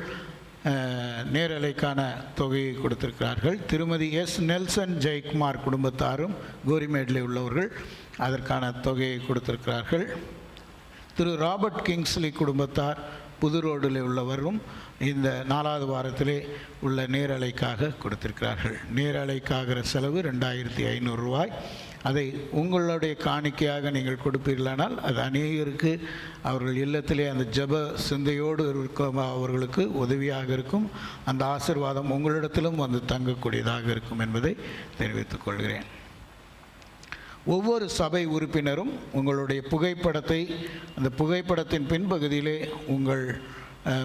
நேரலைக்கான தொகையை கொடுத்திருக்கிறார்கள். திருமதி எஸ் நெல்சன் ஜெயக்குமார் குடும்பத்தாரும் கோரிமேடில் உள்ளவர்கள் அதற்கான தொகையை கொடுத்திருக்கிறார்கள். திரு ராபர்ட் கிங்ஸ்லி குடும்பத்தார் புது ரோடில் உள்ளவரும் இந்த 4வது வாரத்திலே உள்ள நேரலைக்காக கொடுத்திருக்கிறார்கள். நேரலைக்காகிற செலவு 2500 ரூபாய். அதை உங்களுடைய காணிக்கையாக நீங்கள் கொடுப்பீர்களானால் அது அநேகருக்கு அவர்கள் இல்லத்திலே அந்த ஜெப சிந்தையோடு இருக்கும் அவர்களுக்கு உதவியாக இருக்கும். அந்த ஆசீர்வாதம் உங்களிடத்திலும் வந்து தங்கக்கூடியதாக இருக்கும் என்பதை தெரிவித்துக் கொள்கிறேன். ஒவ்வொரு சபை உறுப்பினரும் உங்களுடைய புகைப்படத்தை அந்த புகைப்படத்தின் பின்பகுதியிலே உங்கள்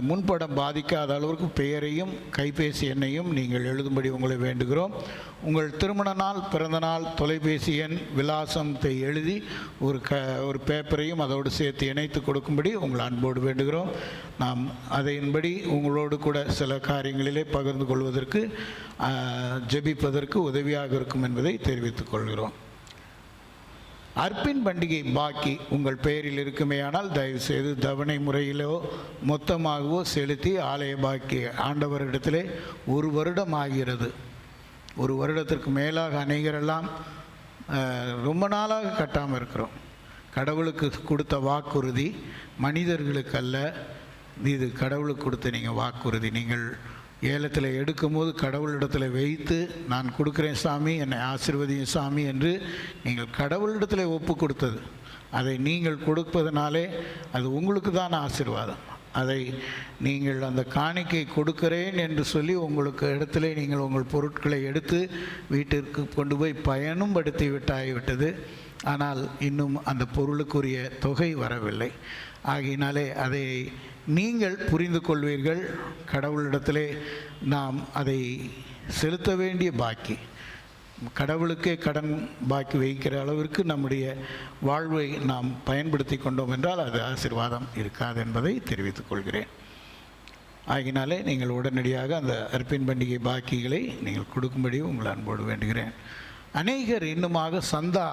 முன்படம் பாதிக்காத அளவிற்கு பெயரையும் கைபேசி எண்ணையும் நீங்கள் எழுதும்படி உங்களை வேண்டுகிறோம். உங்கள் திருமண நாள், பிறந்த நாள், தொலைபேசி எண், விலாசத்தை எழுதி ஒரு பேப்பரையும் அதோடு சேர்த்து இணைத்து கொடுக்கும்படி உங்கள் அன்போடு வேண்டுகிறோம். நாம் அதையின்படி உங்களோடு கூட சில காரியங்களிலே பகிர்ந்து கொள்வதற்கு ஜெபிப்பதற்கு உதவியாக இருக்கும் என்பதை தெரிவித்துக் கொள்கிறோம். அர்ப்பின் பண்டிகை பாக்கி உங்கள் பெயரில் இருக்குமேயானால் தயவுசெய்து தவணை முறையிலோ மொத்தமாகவோ செலுத்தி ஆலய பாக்கி ஆண்டவரிடத்திலே 1 வருடம் ஆகிறது. 1 வருடத்திற்கு மேலாக அநேகரெல்லாம் ரொம்ப நாளாக கட்டாமல் இருக்கிறோம். கடவுளுக்கு கொடுத்த வாக்குறுதி மனிதர்களுக்கு அல்ல, இது கடவுளுக்கு கொடுத்த நீங்கள் வாக்குறுதி. நீங்கள் ஏலத்தில் எடுக்கும்போது கடவுளிடத்தில் வைத்து நான் கொடுக்குறேன் சாமி, என்னை ஆசீர்வதியும் சாமி என்று நீங்கள் கடவுளிடத்தில் ஒப்பு கொடுத்தது. அதை நீங்கள் கொடுப்பதனாலே அது உங்களுக்கு தான் ஆசீர்வாதம். அதை நீங்கள் அந்த காணிக்கை கொடுக்கிறேன் என்று சொல்லி உங்களுக்கு இடத்துல நீங்கள் உங்கள் பொருட்களை எடுத்து வீட்டிற்கு கொண்டு போய் பயனும் படுத்தி விட்டாகிவிட்டது. ஆனால் இன்னும் அந்த பொருளுக்குரிய தொகை வரவில்லை. ஆகையினாலே அதை நீங்கள் புரிந்து கொள்வீர்கள். கடவுளிடத்திலே நாம் அதை செலுத்த வேண்டிய பாக்கி, கடவுளுக்கே கடன் பாக்கி வைக்கிற அளவிற்கு நம்முடைய வாழ்வை நாம் பயன்படுத்தி கொண்டோம் என்றால் அது ஆசீர்வாதம் இருக்காது என்பதை தெரிவித்துக் கொள்கிறேன். ஆகினாலே நீங்கள் உடனடியாக அந்த அர்ப்பின் பண்டிகை பாக்கிகளை நீங்கள் கொடுக்கும்படி உங்களை அன்போடு வேண்டுகிறேன். அநேகர் இன்னுமாக சந்தா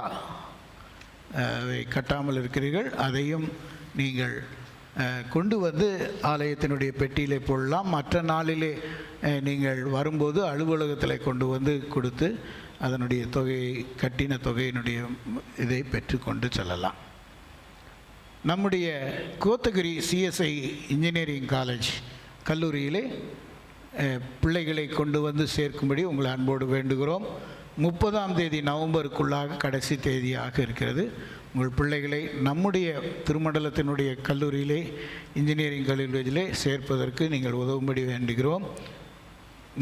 கட்டாமல் இருக்கிறீர்கள். அதையும் நீங்கள் கொண்டு வந்து ஆலயத்தினுடைய பெட்டியிலே போடலாம். மற்ற நாளிலே நீங்கள் வரும்போது அலுவலகத்தில் கொண்டு வந்து கொடுத்து அதனுடைய தொகையை, கட்டின தொகையினுடைய இதை பெற்றுக்கொண்டு செல்லலாம். நம்முடைய கோத்தகிரி சிஎஸ்ஐ இன்ஜினியரிங் காலேஜ் கல்லூரியிலே பிள்ளைகளை கொண்டு வந்து சேர்க்கும்படி உங்களை அன்போடு வேண்டுகிறோம். 30ஆம் தேதி நவம்பருக்குள்ளாக கடைசி தேதியாக இருக்கிறது. உங்கள் பிள்ளைகளை நம்முடைய திருமண்டலத்தினுடைய கல்லூரியிலே, இன்ஜினியரிங் கல்லூரியிலே சேர்ப்பதற்கு நீங்கள் உதவும்படி வேண்டுகிறோம்.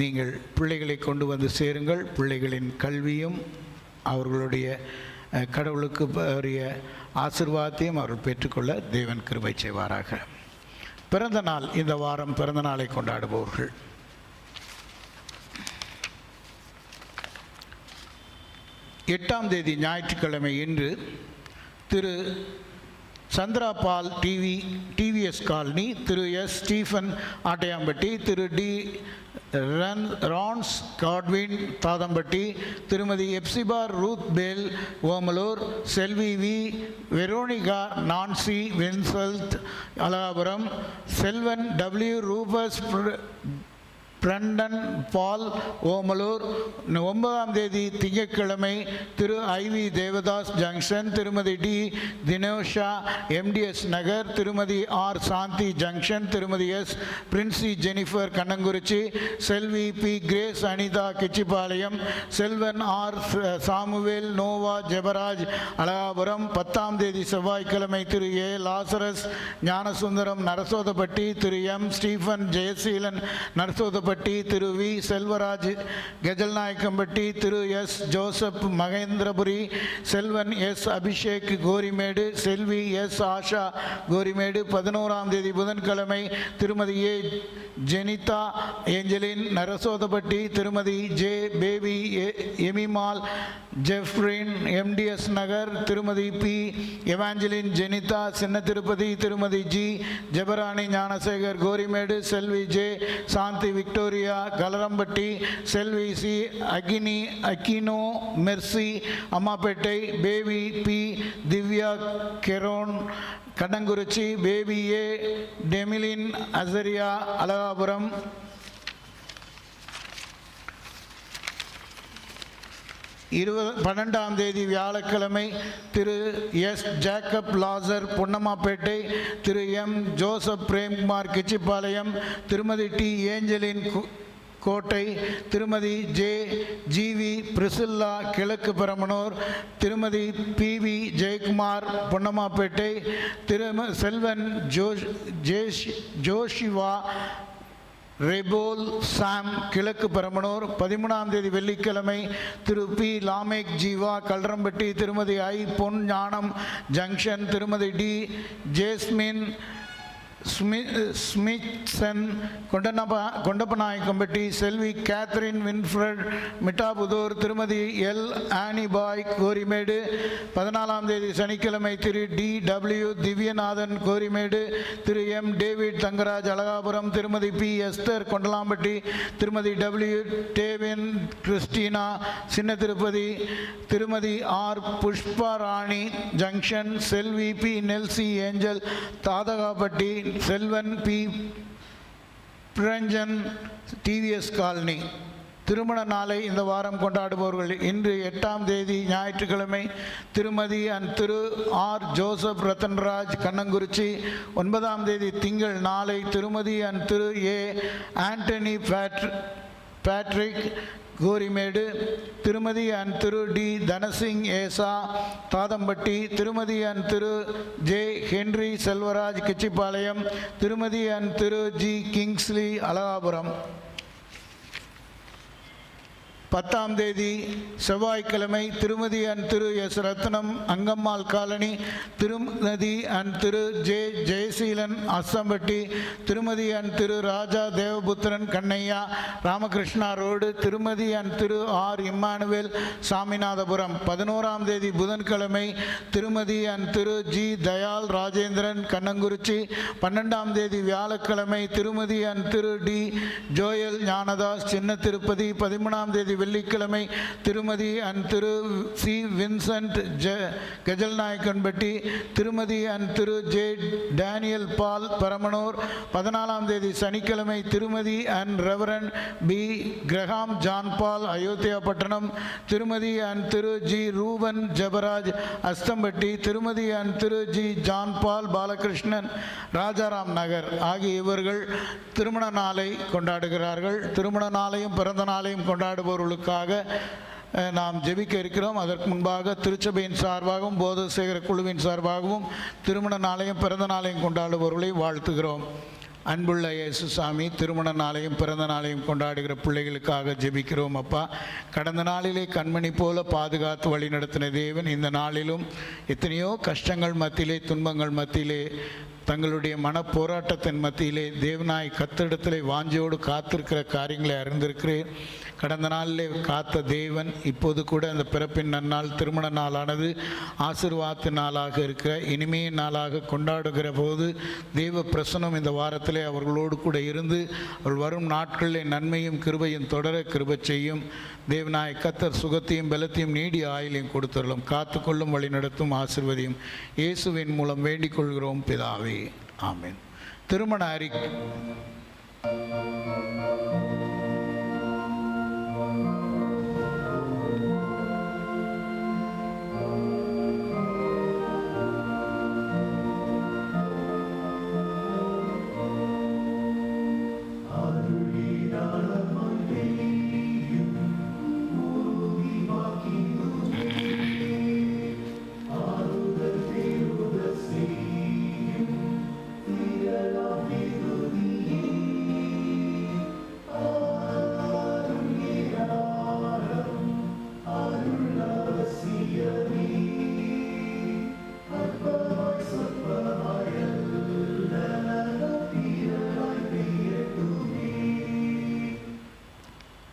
நீங்கள் பிள்ளைகளை கொண்டு வந்து சேருங்கள். பிள்ளைகளின் கல்வியும் அவர்களுடைய கடவுளுக்கு உரிய ஆசீர்வாதத்தையும் அவர்கள் பெற்றுக்கொள்ள தேவன் கிருபை செய்வாராக. பிறந்த நாள், இந்த வாரம் பிறந்த நாளை கொண்டாடுபவர்கள்: 8ஆம் தேதி ஞாயிற்றுக்கிழமை இன்று திரு சந்திரா பால் டிவிஎஸ் காலனி, திரு எஸ் ஸ்டீஃபன் ஆட்டையாம்பட்டி, திரு டி ரான்ஸ் காட்வின் தாதம்பட்டி, திருமதி எப்சிபார் ரூத் பேல் ஓமலூர், செல்வி வி வெரோனிகா நான்சி வின்சல்ட் அலகாபுரம், செல்வன் W Rufus Brandon Paul Omalur. 9ஆம் தேதி திங்கட்கிழமை திரு ஐவி தேவதாஸ் ஜங்ஷன், திருமதி டி தினோஷா எம்டிஎஸ் நகர், திருமதி ஆர் சாந்தி ஜங்ஷன், திருமதி எஸ் பிரின்சி ஜெனிஃபர் கண்ணங்குறிச்சி, செல்வி பி கிரேஸ் அனிதா கிச்சிபாளையம், செல்வன் R Samuel Noah Jebaraj Alagapuram. 10ஆம் தேதி செவ்வாய்க்கிழமை திரு A Lazarus Gnanasundaram Narasothipatti, Thiru M Stephen Jayaseelan Narasothipatti, Thiru V Selvaraj Kejalnayakkampatti, Thiru S Joseph Mahendrapuri, Selvan S Abhishek Korimedu, Selvi S Asha Korimedu. 11ஆம் தேதி புதன்கிழமை Thirumathi A Jenitha Angeline Narasothipatti, Thirumathi J baby Emimal Jeffrin MDS Nagar, Thirumathi P Evangeline Jenitha Chinna Thirupathi, Thirumathi G Jebarani Gnanasekar Korimedu, Selvi J Shanthi Victoria Kalarampatti, Selvi C அகினோ Mercy Ammapettai, baby P Divya கெரோன் கண்ணங்குறிச்சி, பேபி ஏ டெமிலின் அசரியா அலகாபுரம். 12ஆம் தேதி வியாழக்கிழமை திரு எஸ் ஜேக்கப் லாசர் பொன்னம்மாப்பேட்டை, திரு எம் ஜோசப் பிரேம்குமார் கிச்சிப்பாளையம், திருமதி டி ஏஞ்சலின் கோட்டை, திருமதி ஜே ஜிவி பிரிசில்லா கிழக்கு பெரம்பனூர், திருமதி பிவி ஜெயக்குமார் பொன்னம்மாப்பேட்டை, செல்வன் ஜோஷிவா ரெபோல் சாம் கிழக்கு பெரம்பனூர். 13ஆம் தேதி வெள்ளிக்கிழமை திரு பி லாமேக் ஜீவா கல்ரம்பட்டி, திருமதி ஐ பொன் ஞானம் ஜங்ஷன், திருமதி டி ஜேஸ்மின் ஸ்மித்சன் கொண்டப்பநாயக்கம்பட்டி, செல்வி கேத்ரின் வின்ஃப்ரெட் மிட்டாபுதூர், திருமதி எல் ஆனிபாய் கோரிமேடு. 14ஆம் தேதி சனிக்கிழமை திரு டி டபிள்யூ திவ்யநாதன் கோரிமேடு, திரு எம் டேவிட் தங்கராஜ் அலகாபுரம், திருமதி பி எஸ்தர் கொண்டலாம்பட்டி, திருமதி W Devon Christina Chinna Thirupathi, Thirumathi R Pushparani junction, Selvi P Nelsy Angel Thathagapatti, Selvan P பிரஞ்சன் டிவிஎஸ் காலனி. திருமண நாளை இந்த வாரம் கொண்டாடுபவர்கள்: இன்று 8ஆம் தேதி ஞாயிற்றுக்கிழமை திருமதி திரு ஆர் ஜோசப் ரத்தன்ராஜ் கண்ணங்குறிச்சி. 9ஆம் தேதி திங்கள் நாளை Thirumathi Thiru A Antony Patrick Korimedu, Thirumathi Thiru T Dhanasingh Esau Thathampatti, Thirumathi Thiru J Henry Selvaraj Kitchipalayam, Thirumathi Thiru G Kingsley Alagapuram. 10ஆம் தேதி செவ்வாய்க்கிழமை Thirumathi and Thiru S Rathnam Angammal colony, Thirumathi and Thiru J Jayaseelan Asthampatti, Thirumathi and Thiru Raja Devaputhiran Kannaiya Ramakrishna road, Thirumathi and Thiru R Emmanuel Saminathapuram. 11ஆம் தேதி புதன்கிழமை திருமதி அண்ட் திரு ஜி தயாள் ராஜேந்திரன் கண்ணங்குறிச்சி. 12ஆம் தேதி வியாழக்கிழமை Thirumathi and Thiru T Joel Gnanadas Chinna Thirupathi. 13ஆம் தேதி வெள்ளிக்கிழமை Thirumathi and Thiru C Vincent Kajalnayakkanpatti, Thirumathi and Thiru J Daniel Paul Paramanur. 14ஆம் தேதி சனிக்கிழமை Thirumathi and reverend P Graham John Paul Ayodhyapattinam, Thirumathi and Thiru G Reuben Jabaraj Asthampatti, Thirumathi and Thiru G John Paul Balakrishnan Rajaram Nagar ஆகிய இவர்கள் திருமண நாளை கொண்டாடுகிறார்கள். திருமண நாளையும் பிறந்த நாளையும் கொண்டாடுபவர்களுக்காக நாம் ஜெபிக்க இருக்கிறோம். அதற்கு முன்பாக திருச்சபையின் சார்பாகவும் போதசேகர குழுவின் சார்பாகவும் திருமண நாளையும் பிறந்த நாளையும் கொண்டாடுபவர்களை வாழ்த்துகிறோம். அன்புள்ள இயேசு சாமி, திருமண நாளையும் பிறந்த நாளையும் கொண்டாடுகிற பிள்ளைகளுக்காக ஜெபிக்கிறோம். அப்பா, கடந்த நாளிலே கண்மணி போல பாதுகாத்து வழிநடத்தின தேவன் இந்த நாளிலும் எத்தனையோ கஷ்டங்கள் மத்தியிலே, துன்பங்கள் மத்தியிலே, தங்களுடைய மனப்போராட்டத்தின் மத்தியிலே தேவனாய் கத்திடத்திலே வாஞ்சையோடு காத்திருக்கிற காரியங்களை அறிந்திருக்கிறேன். கடந்த நாளிலே காத்த தேவன் இப்போது கூட அந்த பிறப்பின் நன்னாள் திருமண நாளானது ஆசீர்வாத நாளாக இருக்கிற இனிமைய நாளாக கொண்டாடுகிற போது தேவ பிரசனம் இந்த வாரத்திலே அவர்களோடு கூட இருந்து அவள் வரும் நாட்களில் நன்மையும் கிருபையும் தொடர கிருபை செய்யும். தேவனாய் கத்தர் சுகத்தையும் பலத்தையும் நீடிய ஆயுளையும் கொடுத்துள்ளோம். காத்துக்கொள்ளும் வழி நடத்தும் ஆசீர்வதியும் இயேசுவின் மூலம் வேண்டிக் கொள்கிறோம் பிதாவே, ஆமென். திருமண அறிக்கை.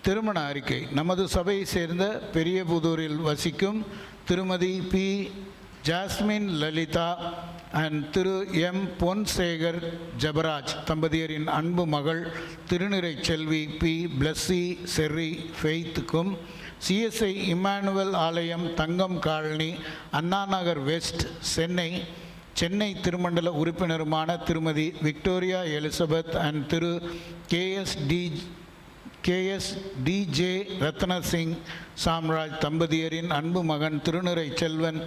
திருமண அறிக்கை. நமது சபையை சேர்ந்த பெரியபுதூரில் வசிக்கும் Thirumathi P Jasmine Lalitha and Thiru M Ponsekar Jabaraj தம்பதியரின் அன்பு மகள் திருநிறை செல்வி பி பிளஸ்ஸி செர்ரி ஃபெய்த்துக்கும் சிஎஸ்ஐ இம்மானுவல் ஆலயம் தங்கம் காலனி அண்ணா நகர் வெஸ்ட் சென்னை திருமண்டல உறுப்பினருமான Thirumathi Victoria Elizabeth and Thiru KSDJ Rathnasingh Samraj தம்பதியரின் அன்பு மகன் திருநிறை செல்வன்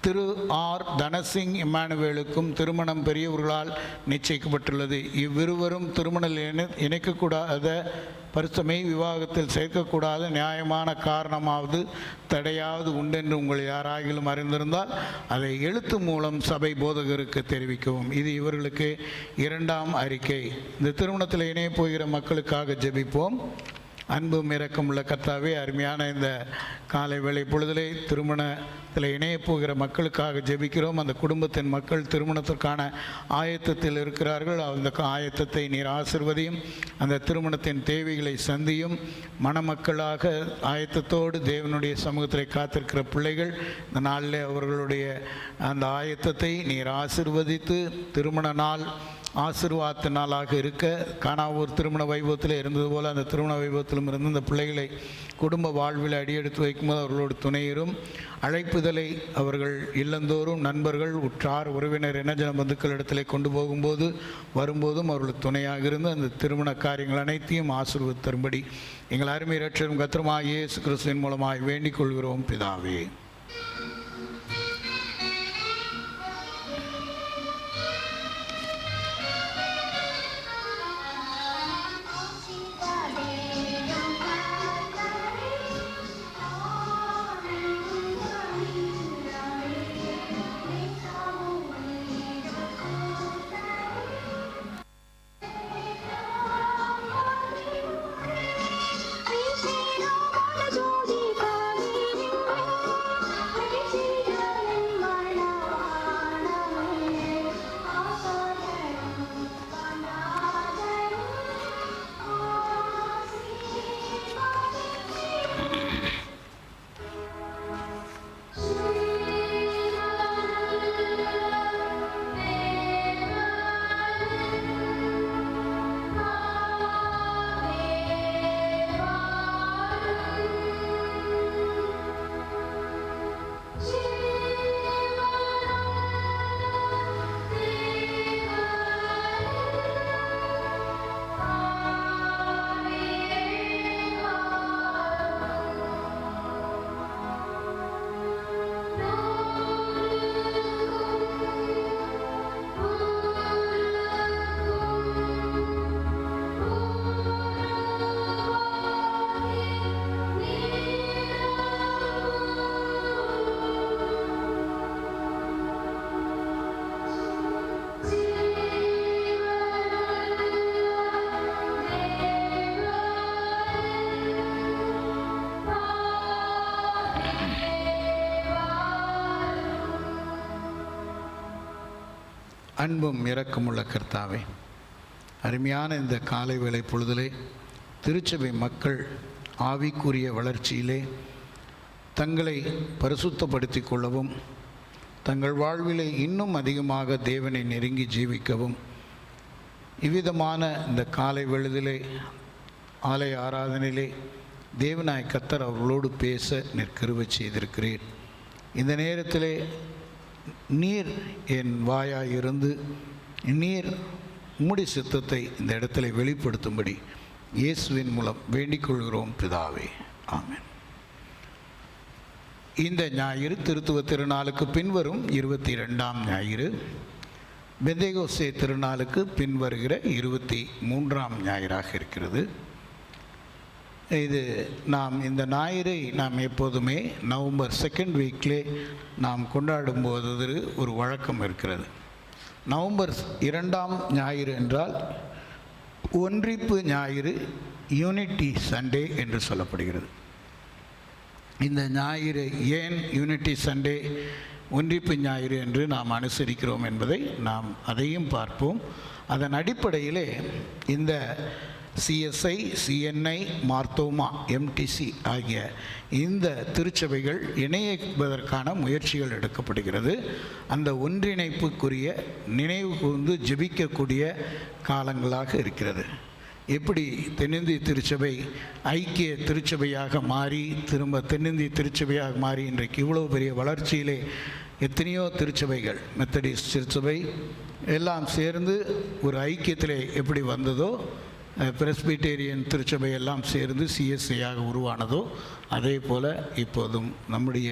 திரு ஆர் தனசிங் இம்மானுவேலுக்கும் திருமணம் பெரியவர்களால் நிச்சயிக்கப்பட்டுள்ளது. இவ்விருவரும் திருமணத்தில் இணைக்கக்கூடாத பரிசுமை விவாகத்தில் சேர்க்கக்கூடாத நியாயமான காரணமாவது தடையாவது உண்டென்று உங்கள் யாராகிலும் அறிந்திருந்தால் அதை எழுத்து மூலம் சபை போதகருக்கு தெரிவிக்கவும். இது இவர்களுக்கு 2ஆம் அறிக்கை. இந்த திருமணத்தில் இணைய போகிற மக்களுக்காக ஜெபிப்போம். அன்பும் இரக்கம் உள்ள கர்த்தாவே, அருமையான இந்த காலை வேளை பொழுதிலே திருமணத்தில் இணையப் போகிற மக்களுக்காக ஜெபிக்கிறோம். அந்த குடும்பத்தின் மக்கள் திருமணத்திற்கான ஆயத்தத்தில் இருக்கிறார்கள். அந்த ஆயத்தத்தை நீர் ஆசீர்வதியும். அந்த திருமணத்தின் தேவைகளை சந்தியும். மணமக்களாக ஆயத்தத்தோடு தேவனுடைய சமூகத்தில் காத்திருக்கிற பிள்ளைகள் இந்த நாளில் அவர்களுடைய அந்த ஆயத்தத்தை நீர் ஆசீர்வதித்து திருமண நாள் ஆசீர்வாத நாளாக இருக்க, கானாவூர் திருமண வைபவத்தில் இருந்தது போல் அந்த திருமண வைபவத்திலும் இருந்து இந்த பிள்ளைகளை குடும்ப வாழ்வில் அடியெடுத்து வைக்கும்போது அவர்களோடு துணையரும் அழைப்புதலை அவர்கள் இல்லந்தோறும் நண்பர்கள் உற்றார் உறவினர் இனஜன பந்துக்களிடத்திலே கொண்டு போகும்போது வரும்போதும் அவர்களுக்கு துணையாக இருந்து அந்த திருமண காரியங்கள் அனைத்தையும் ஆசீர்வதித்தரும்படி எங்கள் அருமை இரட்சகரும் கர்த்தருமாகிய இயேசு கிறிஸ்துவின் மூலமாய் வேண்டிக் கொள்கிறோம் பிதாவே. Thank you. அன்பும் இரக்கமுள்ள கர்த்தாவே, அருமையான இந்த காலை வேளை பொழுதிலே திருச்சபை மக்கள் ஆவிக்குரிய வளர்ச்சியிலே தங்களை பரிசுத்தப்படுத்தி கொள்ளவும், தங்கள் வாழ்விலே இன்னும் அதிகமாக தேவனை நெருங்கி ஜீவிக்கவும் இவ்விதமான இந்த காலை வேளையிலே ஆலய ஆராதனையிலே தேவனாய் கர்த்தர் அவர்களோடு பேச கிருபை செய்திருக்கிறீர். இந்த நேரத்திலே நீர் என் வாயாய் இருந்து நீர் உம்முடைய சித்தத்தை இந்த இடத்துல வெளிப்படுத்தும்படி இயேசுவின் மூலம் வேண்டிக் கொள்கிறோம் பிதாவே, ஆமென். இந்த ஞாயிறு திருத்துவ திருநாளுக்கு பின்வரும் 22ஆம் ஞாயிறு, பெந்தேகோஸ்தே திருநாளுக்கு பின்வருகிற 23ஆம் ஞாயிறாக இருக்கிறது. இது நாம் இந்த ஞாயிறை நாம் எப்போதுமே நவம்பர் 2nd வீக்லே நாம் கொண்டாடும்போது ஒரு வழக்கம் இருக்கிறது. நவம்பர் 2ஆம் ஞாயிறு என்றால் ஒன்றிப்பு ஞாயிறு, யூனிட்டி சண்டே என்று சொல்லப்படுகிறது. இந்த ஞாயிறு ஏன் யூனிட்டி சண்டே, ஒன்றிப்பு ஞாயிறு என்று நாம் அனுசரிக்கிறோம் என்பதை நாம் அதையும் பார்ப்போம். அதன் அடிப்படையிலே இந்த சிஎஸ்ஐ, சிஎன்ஐ, மார்த்தோமா, எம்டிசி ஆகிய இந்த திருச்சபைகள் இணைப்பதற்கான முயற்சிகள் எடுக்கப்படுகிறது. அந்த ஒன்றிணைப்புக்குரிய நினைவு கூர்ந்து ஜெபிக்கக்கூடிய காலங்களாக இருக்கிறது. எப்படி தென்னிந்திய திருச்சபை ஐக்கிய திருச்சபையாக மாறி திரும்ப தென்னிந்திய திருச்சபையாக மாறி இன்றைக்கு இவ்வளோ பெரிய வளர்ச்சியிலே எத்தனையோ திருச்சபைகள், மெத்தடிஸ்ட் திருச்சபை எல்லாம் சேர்ந்து ஒரு ஐக்கியத்திலே எப்படி வந்ததோ, பிரெஸ்பிட்டேரியன் திருச்சபை எல்லாம் சேர்ந்து சிஎஸ்ஐயாக உருவானதோ, அதே போல் இப்போதும் நம்முடைய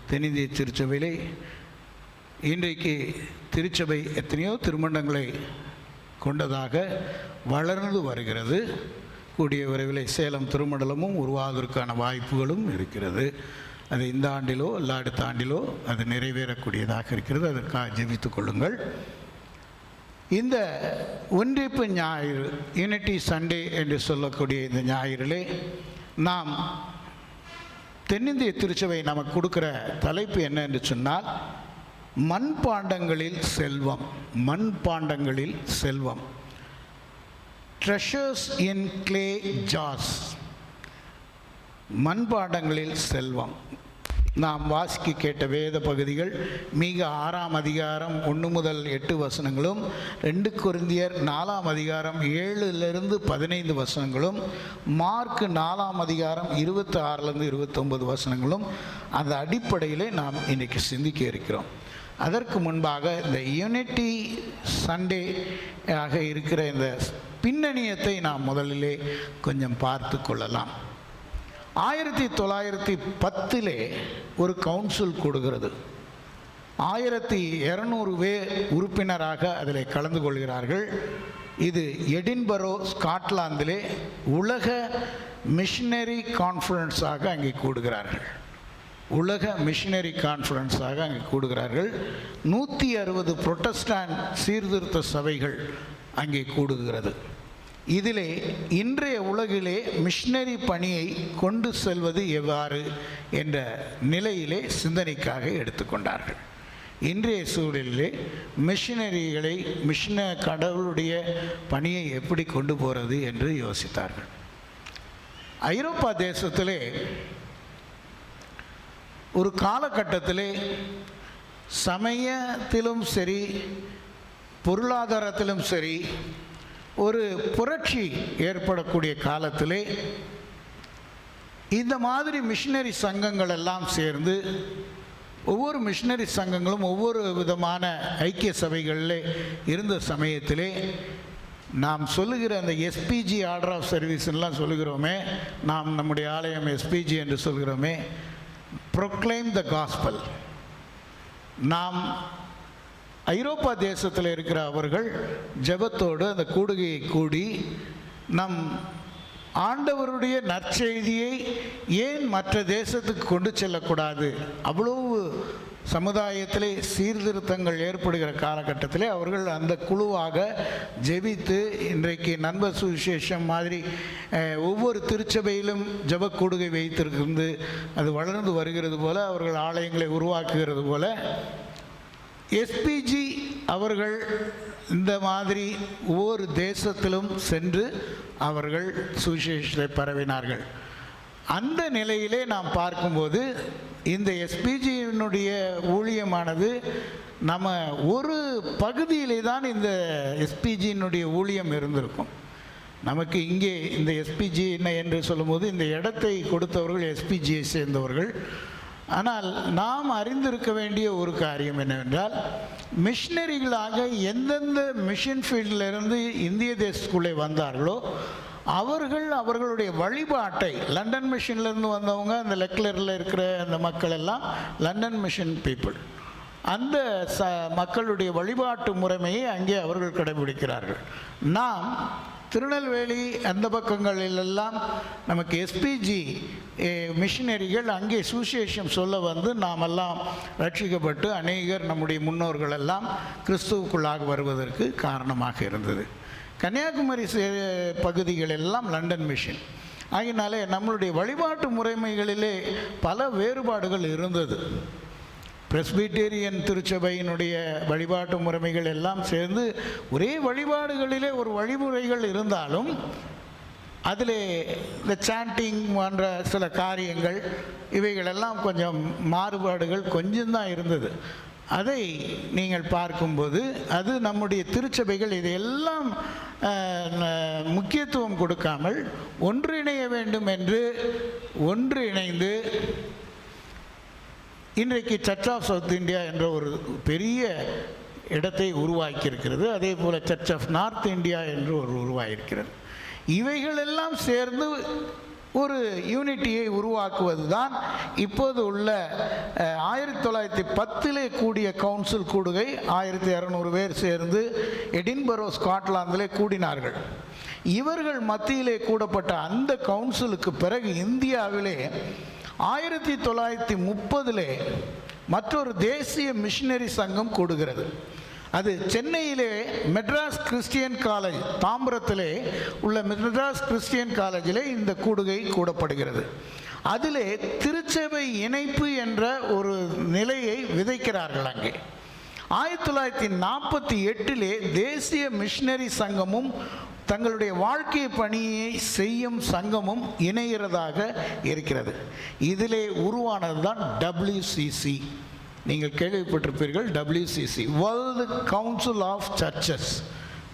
தென்னிந்திய திருச்சபையிலே இன்றைக்கு திருச்சபை எத்தனையோ திருமண்டங்களை கொண்டதாக வளர்ந்து வருகிறது. கூடிய விரைவில் சேலம் திருமண்டலமும் உருவாவதற்கான வாய்ப்புகளும் இருக்கிறது. அது இந்த ஆண்டிலோ இல்லை அடுத்த ஆண்டிலோ அது நிறைவேறக்கூடியதாக இருக்கிறது. அதற்காக ஜெபித்துக் கொள்ளுங்கள். இந்த ஒன்றிப்பு ஞாயிறு, யூனிட்டி சண்டே என்று சொல்லக்கூடிய இந்த ஞாயிறிலே நாம் தென்னிந்திய திருச்சபை நமக்கு கொடுக்குற தலைப்பு என்ன என்று சொன்னால், மண்பாண்டங்களில் செல்வம். மண்பாண்டங்களில் செல்வம், ட்ரெஷர்ஸ் இன் கிளே ஜார்ஸ். மண்பாண்டங்களில் செல்வம். நாம் வாசிக்க கேட்ட வேத பகுதிகள் மீக 6ஆம் அதிகாரம் 1 முதல் 8 வசனங்களும், 2 கொரிந்தியர் 4ஆம் அதிகாரம் 7லிருந்து 15 வசனங்களும், மார்க் 4ஆம் அதிகாரம் 26லிருந்து 29 வசனங்களும் அந்த அடிப்படையிலே நாம் இன்றைக்கு சிந்திக்க இருக்கிறோம். அதற்கு முன்பாக இந்த யூனிட்டி சண்டே ஆக இருக்கிற இந்த பின்னணியத்தை நாம் முதலிலே கொஞ்சம் பார்த்து கொள்ளலாம். 1910 ஒரு கவுன்சில் கொடுக்கிறது. 1200 பேர் உறுப்பினராக அதில் கலந்து கொள்கிறார்கள். இது எடின்பரோ, ஸ்காட்லாந்திலே உலக மிஷனரி கான்ஃபரன்ஸாக அங்கே கூடுகிறார்கள். உலக மிஷனரி கான்ஃபரன்ஸாக அங்கே கூடுகிறார்கள். 160 புரொட்டஸ்டாண்ட் சீர்திருத்த சபைகள் அங்கே கூடுகிறது. இதிலே இன்றைய உலகிலே மிஷனரி பணியை கொண்டு செல்வது எவ்வாறு என்ற நிலையிலே சிந்தனைக்காக எடுத்துக்கொண்டார்கள். இன்றைய சூழலிலே மிஷனரிகளை கடவுளுடைய பணியை எப்படி கொண்டு போகிறது என்று யோசித்தார்கள். ஐரோப்பா தேசத்திலே ஒரு காலகட்டத்திலே சமயத்திலும் சரி, பொருளாதாரத்திலும் சரி, ஒரு புரட்சி ஏற்படக்கூடிய காலத்திலே இந்த மாதிரி மிஷனரி சங்கங்கள் எல்லாம் சேர்ந்து, ஒவ்வொரு மிஷனரி சங்கங்களும் ஒவ்வொரு விதமான ஐக்கிய சபைகளில் இருந்த சமயத்திலே நாம் சொல்லுகிற அந்த எஸ்பிஜி, ஆர்டர் ஆஃப் சர்வீஸ்லாம் சொல்லுகிறோமே, நாம் நம்முடைய ஆலயம் எஸ்பிஜி என்று சொல்கிறோமே, ப்ரொக்ளைம் த காஸ்பல். நாம் ஐரோப்பா தேசத்தில் இருக்கிற அவர்கள் ஜெபத்தோடு அந்த கூடுகையை கூடி நம் ஆண்டவருடைய நற்செய்தியை ஏன் மற்ற தேசத்துக்கு கொண்டு செல்லக்கூடாது, அவ்வளவு சமுதாயத்திலே சீர்திருத்தங்கள் ஏற்படுகிற காலகட்டத்திலே அவர்கள் அந்த குழுவாக ஜெபித்து, இன்றைக்கு நண்பர் சுவிசேஷம் மாதிரி ஒவ்வொரு திருச்சபையிலும் ஜெபக்கூடுகை வைத்திருந்து அது வளர்ந்து வருகிறது போல, அவர்கள் ஆலயங்களை உருவாக்குகிறது போல, எஸ்பிஜி அவர்கள் இந்த மாதிரி ஒவ்வொரு தேசத்திலும் சென்று அவர்கள் சுவிசேஷத்தை பரவினார்கள். அந்த நிலையிலே நாம் பார்க்கும்போது இந்த எஸ்பிஜியினுடைய ஊழியமானது நம்ம ஒரு பகுதியிலே தான் இந்த எஸ்பிஜியினுடைய ஊழியம் இருந்திருக்கும். நமக்கு இங்கே இந்த எஸ்பிஜி என்ன என்று சொல்லும்போது இந்த இடத்தை கொடுத்தவர்கள் எஸ்பிஜியை சேர்ந்தவர்கள். ஆனால் நாம் அறிந்திருக்க வேண்டிய ஒரு காரியம் என்னவென்றால், மிஷினரிகளாக எந்தெந்த மிஷன் ஃபீல்டிலிருந்து இந்திய தேசத்துக்குள்ளே வந்தார்களோ அவர்களுடைய வழிபாட்டை, லண்டன் மிஷன்லேருந்து வந்தவங்க அந்த லெக்லரில் இருக்கிற அந்த மக்கள் எல்லாம் லண்டன் மிஷன் பீப்புள், அந்த மக்களுடைய வழிபாட்டு முறைமையை அங்கே அவர்கள் கடைபிடிக்கிறார்கள். நாம் திருநெல்வேலி அந்த பக்கங்களிலெல்லாம் நமக்கு எஸ்பிஜி மிஷினரிகள் அங்கே சுவிசேஷம் சொல்ல வந்து நாமெல்லாம் ரட்சிக்கப்பட்டு அநேகர் நம்முடைய முன்னோர்கள் எல்லாம் கிறிஸ்துவுக்குள்ளாக வருவதற்கு காரணமாக இருந்தது. கன்னியாகுமரி பகுதிகள் எல்லாம் லண்டன் மிஷன் ஆகினாலே நம்மளுடைய வழிபாட்டு முறைமைகளிலே பல வேறுபாடுகள் இருந்தது. பிரஸ்பிட்டேரியன் திருச்சபையினுடைய வழிபாட்டு முறைமைகள் எல்லாம் சேர்ந்து ஒரே வழிபாடுகளிலே ஒரு வழிமுறைகள் இருந்தாலும் அதில் இந்த சாண்டிங் போன்ற சில காரியங்கள் இவைகளெல்லாம் கொஞ்சம் மாறுபாடுகள் கொஞ்சம்தான் இருந்தது. அதை நீங்கள் பார்க்கும்போது அது நம்முடைய திருச்சபைகள் இதையெல்லாம் முக்கியத்துவம் கொடுக்காமல் ஒன்றிணைய வேண்டும் என்று ஒன்றிணைந்து இன்றைக்கு சர்ச் ஆஃப் சவுத் இந்தியா என்ற ஒரு பெரிய இடத்தை உருவாக்கியிருக்கிறது. அதே போல் சர்ச் ஆஃப் நார்த் இந்தியா என்று ஒரு உருவாகியிருக்கிறது. இவைகளெல்லாம் சேர்ந்து ஒரு யூனிட்டியை உருவாக்குவது தான் இப்போது உள்ள 1910 கூடிய கவுன்சில் கூடுகை. 1200 பேர் சேர்ந்து எடின்பரோ ஸ்காட்லாந்திலே கூடினார்கள். இவர்கள் மத்தியிலே கூடப்பட்ட அந்த கவுன்சிலுக்கு பிறகு இந்தியாவிலே 1930 மற்றொரு தேசிய மிஷினரி சங்கம் கூடுகிறது. அது சென்னையிலே மெட்ராஸ் கிறிஸ்டியன் காலேஜ், தாம்பரத்திலே உள்ள மெட்ராஸ் கிறிஸ்டியன் காலேஜிலே இந்த கூடுகை கூடப்படுகிறது. அதிலே திருச்சபை இணைப்பு என்ற ஒரு நிலையை விதைக்கிறார்கள். அங்கே 1948 தேசிய மிஷினரி சங்கமும் தங்களுடைய வாழ்க்கை பணியை செய்யும் சங்கமும் இணைகிறதாக இருக்கிறது. இதிலே உருவானது தான் WCC. நீங்கள் கேள்விப்பட்டிருப்பீர்கள், WCC, world council of churches,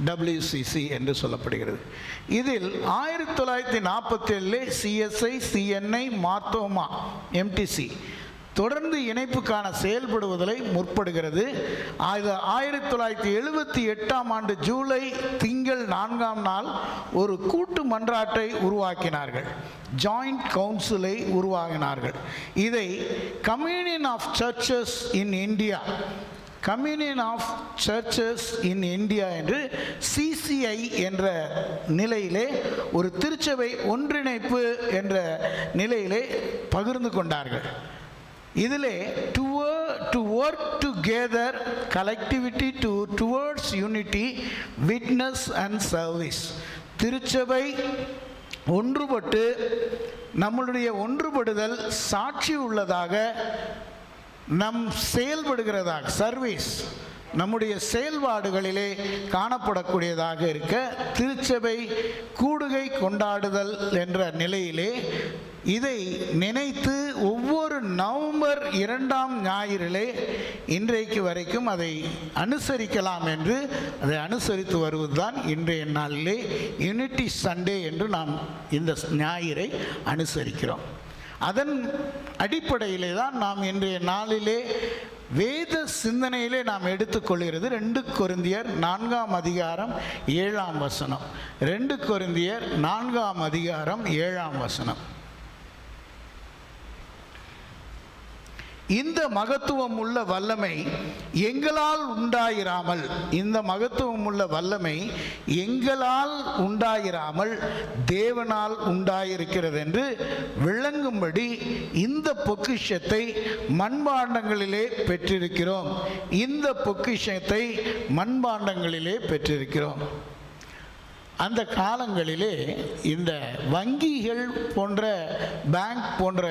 WCC என்று சொல்லப்படுகிறது. இதில் 1947 CSI, CNI, மார்த்தோமா, MTC தொடர்ந்து இணைப்புக்கான செயல்படுவதை முற்படுகிறது. 1978 ஜூலை திங்கள் 4 ஒரு கூட்டு மன்றாட்டை உருவாக்கினார்கள். ஜாயிண்ட் கவுன்சிலை உருவாக்கினார்கள். இதை communion of churches in India, communion of churches in India என்று CCI என்ற நிலையிலே ஒரு திருச்சபை ஒன்றிணைப்பு என்ற நிலையிலே பகிர்ந்து கொண்டார்கள். இதிலே to work together collectivity towards unity, witness and service. திருச்சபை ஒன்றுபட்டு நம்மளுடைய ஒன்றுபடுதல் சாட்சி உள்ளதாக நம் செயல்படுகிறதாக, சர்வீஸ் நம்முடைய செயல்பாடுகளிலே காணப்படக்கூடியதாக இருக்க திருச்சபை கூடுகை கொண்டாடுதல் என்ற நிலையிலே இதை நினைத்து ஒவ்வொரு நவம்பர் 2ஆம் ஞாயிறிலே இன்றைக்கு வரைக்கும் அதை அனுசரிக்கலாம் என்று அதை அனுசரித்து வருவதுதான் இன்றைய நாளிலே யூனிட்டி சண்டே என்று நாம் இந்த ஞாயிறை அனுசரிக்கிறோம். அதன் அடிப்படையிலே தான் நாம் இன்றைய நாளிலே வேத சிந்தனையிலே நாம் எடுத்துக்கொள்கிறது 2 கொரிந்தியர் 4ஆம் அதிகாரம் 7ஆம் வசனம். 2 கொரிந்தியர் 4ஆம் அதிகாரம் 7ஆம் வசனம். இந்த மகத்துவம் உள்ள வல்லமை எங்களால் உண்டாயிராமல், இந்த மகத்துவம் உள்ள வல்லமை எங்களால் உண்டாயிராமல் தேவனால் உண்டாயிருக்கிறது என்று விளங்கும்படி இந்த பொக்கிஷத்தை மண்பாண்டங்களிலே பெற்றிருக்கிறோம். இந்த பொக்கிஷத்தை மண்பாண்டங்களிலே பெற்றிருக்கிறோம். அந்த காலங்களிலே இந்த வங்கிகள் போன்ற பேங்க் போன்ற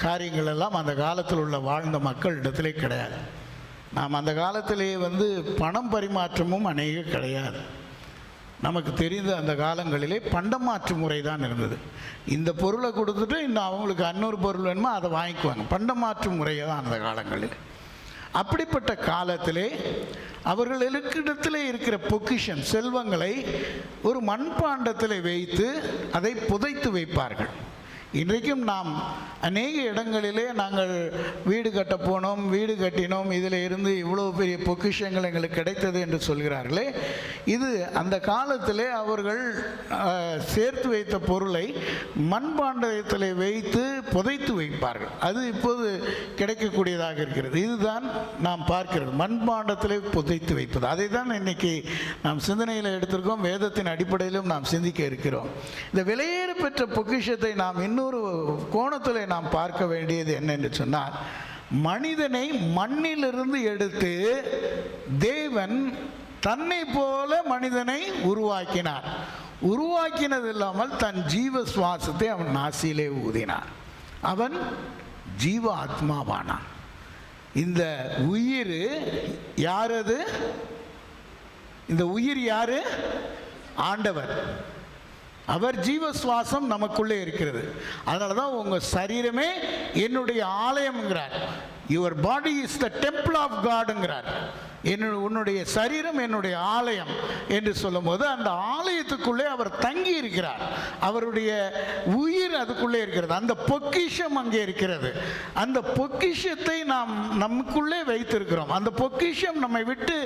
காரியங்கள் எல்லாம் அந்த காலத்தில் உள்ள வாழ்ந்த மக்களிடத்திலே கிடையாது. நாம் அந்த காலத்திலேயே பணம் பரிமாற்றமும் அநேக கிடையாது. நமக்கு தெரிந்த அந்த காலங்களிலே பண்டமாற்று முறை தான் இருந்தது. இந்த பொருளை கொடுத்துட்டு இன்னும் அவங்களுக்கு இன்னொரு பொருள் வேணுமோ அதை வாங்கிக்குவாங்க. பண்டமாற்று முறையை தான் அந்த காலங்களில். அப்படிப்பட்ட காலத்திலே அவர்களுக்கிடத்தில் இருக்கிற பொக்கிஷம் செல்வங்களை ஒரு மண்பாண்டத்தில் வைத்து அதை புதைத்து வைப்பார்கள். இன்றைக்கும் நாம் அநேக இடங்களிலே நாங்கள் வீடு கட்ட போனோம், வீடு கட்டினோம், இதில் இருந்து இவ்வளோ பெரிய பொக்கிஷங்கள் எங்களுக்கு கிடைத்தது என்று சொல்கிறார்களே, இது அந்த காலத்திலே அவர்கள் சேர்த்து வைத்த பொருளை மண்பாண்டத்தில் வைத்து புதைத்து வைப்பார்கள். அது இப்போது கிடைக்கக்கூடியதாக இருக்கிறது. இதுதான் நாம் பார்க்கிறது, மண்பாண்டத்தில் புதைத்து வைப்பது. அதை தான் இன்னைக்கு நாம் சிந்தனையில் எடுத்திருக்கோம், வேதத்தின் அடிப்படையிலும் நாம் சிந்திக்க இருக்கிறோம். இந்த விலையேற பெற்ற பொக்கிஷத்தை நாம் இன்னொரு கோணத்தில் நாம் பார்க்க வேண்டியது என்னென்று சொன்னால், மனிதனை மண்ணிலிருந்து எடுத்து தேவன் தன்னை போல மனிதனை உருவாக்கினார். உருவாக்கினது இல்லாமல் தன் ஜீவ சுவாசத்தை அவன் நாசியிலே ஊதினார். அவன் ஜீவ ஆத்மாவானான். இந்த உயிர் யாரது? இந்த உயிர் யாரு? ஆண்டவர். அவர் ஜீவ சுவாசம் நமக்குள்ளே இருக்கிறது. அதனால தான் உங்கள் சரீரமே என்னுடைய ஆலயம்ங்கிறார். Your body is the temple of காடுங்கிறார். உன்னுடைய சரீரம் என்னுடைய ஆலயம் என்று சொல்லும்போது அந்த ஆலயத்துக்குள்ளே அவர் தங்கி இருக்கிறார். அவருடைய உயிர் அதுக்குள்ளே இருக்கிறது. அந்த பொக்கிஷம் அங்கே இருக்கிறது. அந்த பொக்கிஷத்தை நாம் நமக்குள்ளே வைத்திருக்கிறோம். அந்த பொக்கிஷம் நம்மை விட்டு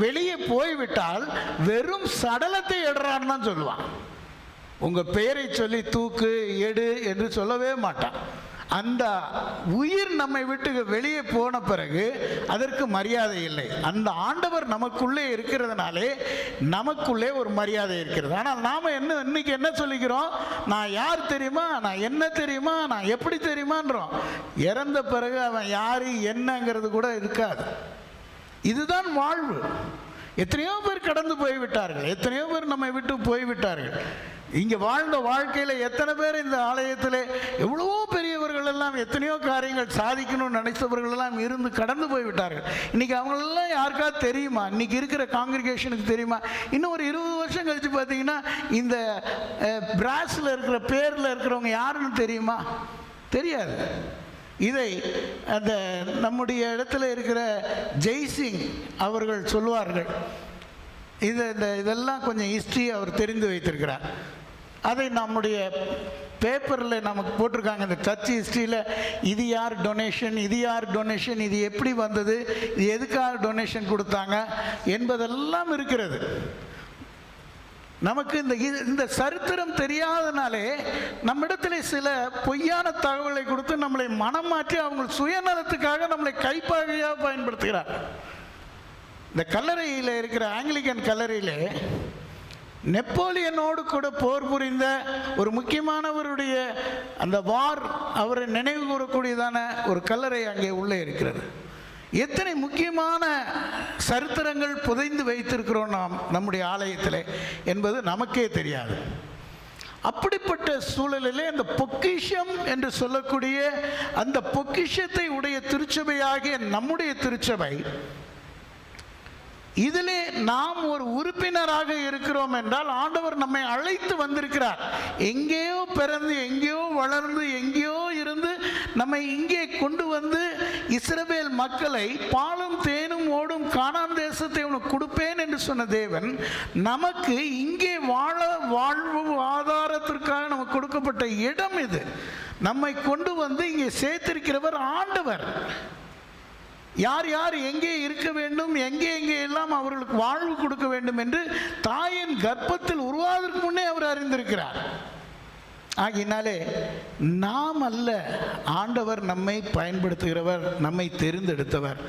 வெளியே போய்விட்டால் வெறும் சடலத்தை எடுறான்னு தான் சொல்லுவான். உங்கள் பெயரை சொல்லி தூக்கு எடு என்று சொல்லவே மாட்டான். அந்த உயிர் நம்மை விட்டு வெளியே போன பிறகு அதற்கு மரியாதை இல்லை. அந்த ஆண்டவர் நமக்குள்ளே இருக்கிறதுனாலே நமக்குள்ளே ஒரு மரியாதை இருக்கிறது. ஆனால் நாம் இன்னைக்கு என்ன சொல்லிக்கிறோம்? நான் யார் தெரியுமா, நான் என்ன தெரியுமா, நான் எப்படி தெரியுமான்றோம். இறந்த பிறகு அவன் யார் என்னங்கிறது கூட இருக்காது. இதுதான் வாழ்வு. எத்தனையோ பேர் கடந்து போய்விட்டார்கள், எத்தனையோ பேர் நம்மை விட்டு போய்விட்டார்கள். இங்கே வாழ்ந்த வாழ்க்கையில் எத்தனை பேர் இந்த ஆலயத்தில் எவ்வளவோ பெரியவர்கள் எல்லாம் எத்தனையோ காரியங்கள் சாதிக்கணும்னு நினைத்தவர்கள் எல்லாம் இருந்து கடந்து போய்விட்டார்கள். இன்றைக்கி அவங்களெல்லாம் யாருக்காவது தெரியுமா? இன்றைக்கி இருக்கிற காங்கிரிகேஷனுக்கு தெரியுமா? இன்னும் ஒரு 20 வருஷம் கழித்து பார்த்தீங்கன்னா இந்த பிராஸில் இருக்கிற பேரில் இருக்கிறவங்க யாருன்னு தெரியுமா? தெரியாது. இதை அந்த நம்முடைய இடத்துல இருக்கிற ஜெய்சிங் அவர்கள் சொல்வார்கள். இதெல்லாம் கொஞ்சம் ஹிஸ்ட்ரி அவர் தெரிந்து வைத்திருக்கிறார். அதை நம்முடைய பேப்பரில் நமக்கு போட்டிருக்காங்க. இந்த சர்ச் ஹிஸ்ட்ரியில் இது யார் டொனேஷன், இது யார் டொனேஷன், இது எப்படி வந்தது, இது எதுக்காக டொனேஷன் கொடுத்தாங்க என்பதெல்லாம் இருக்கிறது. நமக்கு இந்த சரித்திரம் தெரியாதனாலே நம்மிடத்தில் சில பொய்யான தகவலை கொடுத்து நம்மளை மனம் மாற்றி அவங்க சுயநலத்துக்காக நம்மளை கைப்பாகையாக பயன்படுத்துகிறார். இந்த கல்லறையில் இருக்கிற ஆங்கிலிக்கன் கல்லறையில் நெப்போலியனோடு கூட போர் புரிந்த ஒரு முக்கியமானவருடைய அந்த வார் அவரை நினைவு கூறக்கூடியதான ஒரு கல்லறை அங்கே உள்ளே இருக்கிறது. எத்தனை முக்கியமான சரித்திரங்கள் புதைந்து வைத்திருக்கிறோம் நாம் நம்முடைய ஆலயத்தில் என்பது நமக்கே தெரியாது. அப்படிப்பட்ட சூழலிலே அந்த பொக்கிஷம் என்று சொல்லக்கூடிய அந்த பொக்கிஷத்தை உடைய திருச்சபையாகிய நம்முடைய திருச்சபை, இதிலே நாம் ஒரு உறுப்பினராக இருக்கிறோம் என்றால் ஆண்டவர் நம்மை அழைத்து வந்திருக்கிறார். எங்கேயோ பிறந்து எங்கேயோ வளர்ந்து எங்கேயோ இருந்து நம்மை இங்கே கொண்டு வந்து இஸ்ரவேல் மக்களை பாலும் தேனும் ஓடும் கானான் தேசத்தை உனக்கு கொடுப்பேன் என்று சொன்ன தேவன் நமக்கு இங்கே வாழ்வு ஆதாரத்திற்காக நமக்கு கொடுக்கப்பட்ட இடம் இது. நம்மை கொண்டு வந்து இங்கே சேர்த்திருக்கிறவர் ஆண்டவர். யார் யார் எங்கே இருக்க வேண்டும், எங்கே எங்கே எல்லாம் அவர்களுக்கு வாழ்வு கொடுக்க வேண்டும் என்று தாயின் கர்ப்பத்தில் உருவாவதற்கு முன்னே அவர் அறிந்திருக்கிறார். ஆகினாலே நாம் அல்ல, ஆண்டவர் நம்மை பயன்படுத்துகிறவர், நம்மை தெரிந்தெடுத்தவர்.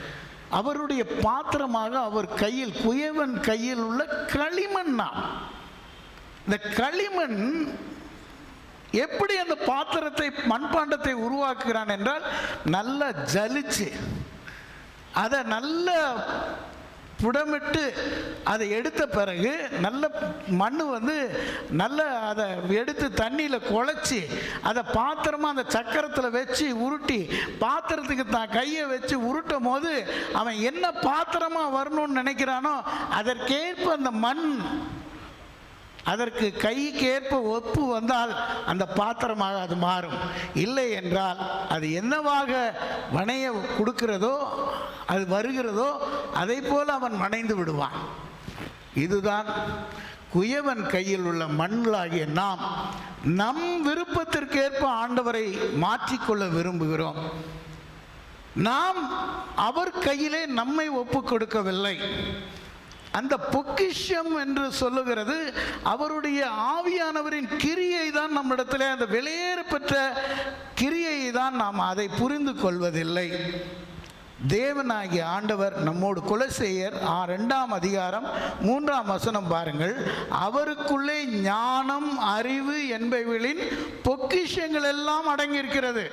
அவருடைய பாத்திரமாக அவர் கையில், குயவன் கையில் உள்ள களிமண் நாம். இந்த களிமண் எப்படி அந்த பாத்திரத்தை மண்பாண்டத்தை உருவாக்குகிறான் என்றால் நல்லா ஜலிச்சு அதை நல்ல புடமிட்டு அதை எடுத்த பிறகு நல்ல மண் நல்ல அதை எடுத்து தண்ணியில் குழச்சி அதை பாத்திரமாக அந்த சக்கரத்தில் வச்சு உருட்டி பாத்திரத்துக்கு தான் கையை வச்சு உருட்டும் போது அவன் என்ன பாத்திரமாக வரணும்னு நினைக்கிறானோ அதற்கேற்ப அந்த மண் அதற்கு கைக்கேற்ப ஒப்பு வந்தால் அந்த பாத்திரமாக அது மாறும். இல்லை என்றால் அது என்னவாக வணைய கொடுக்கிறதோ அது வருகிறதோ அதை போல் அவன் வணைந்து விடுவான். இதுதான் குயவன் கையில் உள்ள மண்ணாகிய நாம் நம் விருப்பத்திற்கேற்ப ஆண்டவரை மாற்றிக்கொள்ள விரும்புகிறோம். நாம் அவர் கையிலே நம்மை ஒப்பு கொடுக்கவில்லை. அந்த பொக்கிஷம் என்று சொல்லுகிறது அவருடைய ஆவியானவரின் கிரியை தான் நம்மிடத்தில், அந்த வெளியேற பெற்ற கிரியை தான் நாம் அதை புரிந்து கொள்வதில்லை. தேவனாகிய ஆண்டவர் நம்மோடு கொலோசையர் 2ஆம் அதிகாரம் 3ஆம் வசனம் பாருங்கள். அவருக்குள்ளே ஞானம் அறிவு என்பவைகளின் பொக்கிஷங்கள் எல்லாம் அடங்கியிருக்கிறது.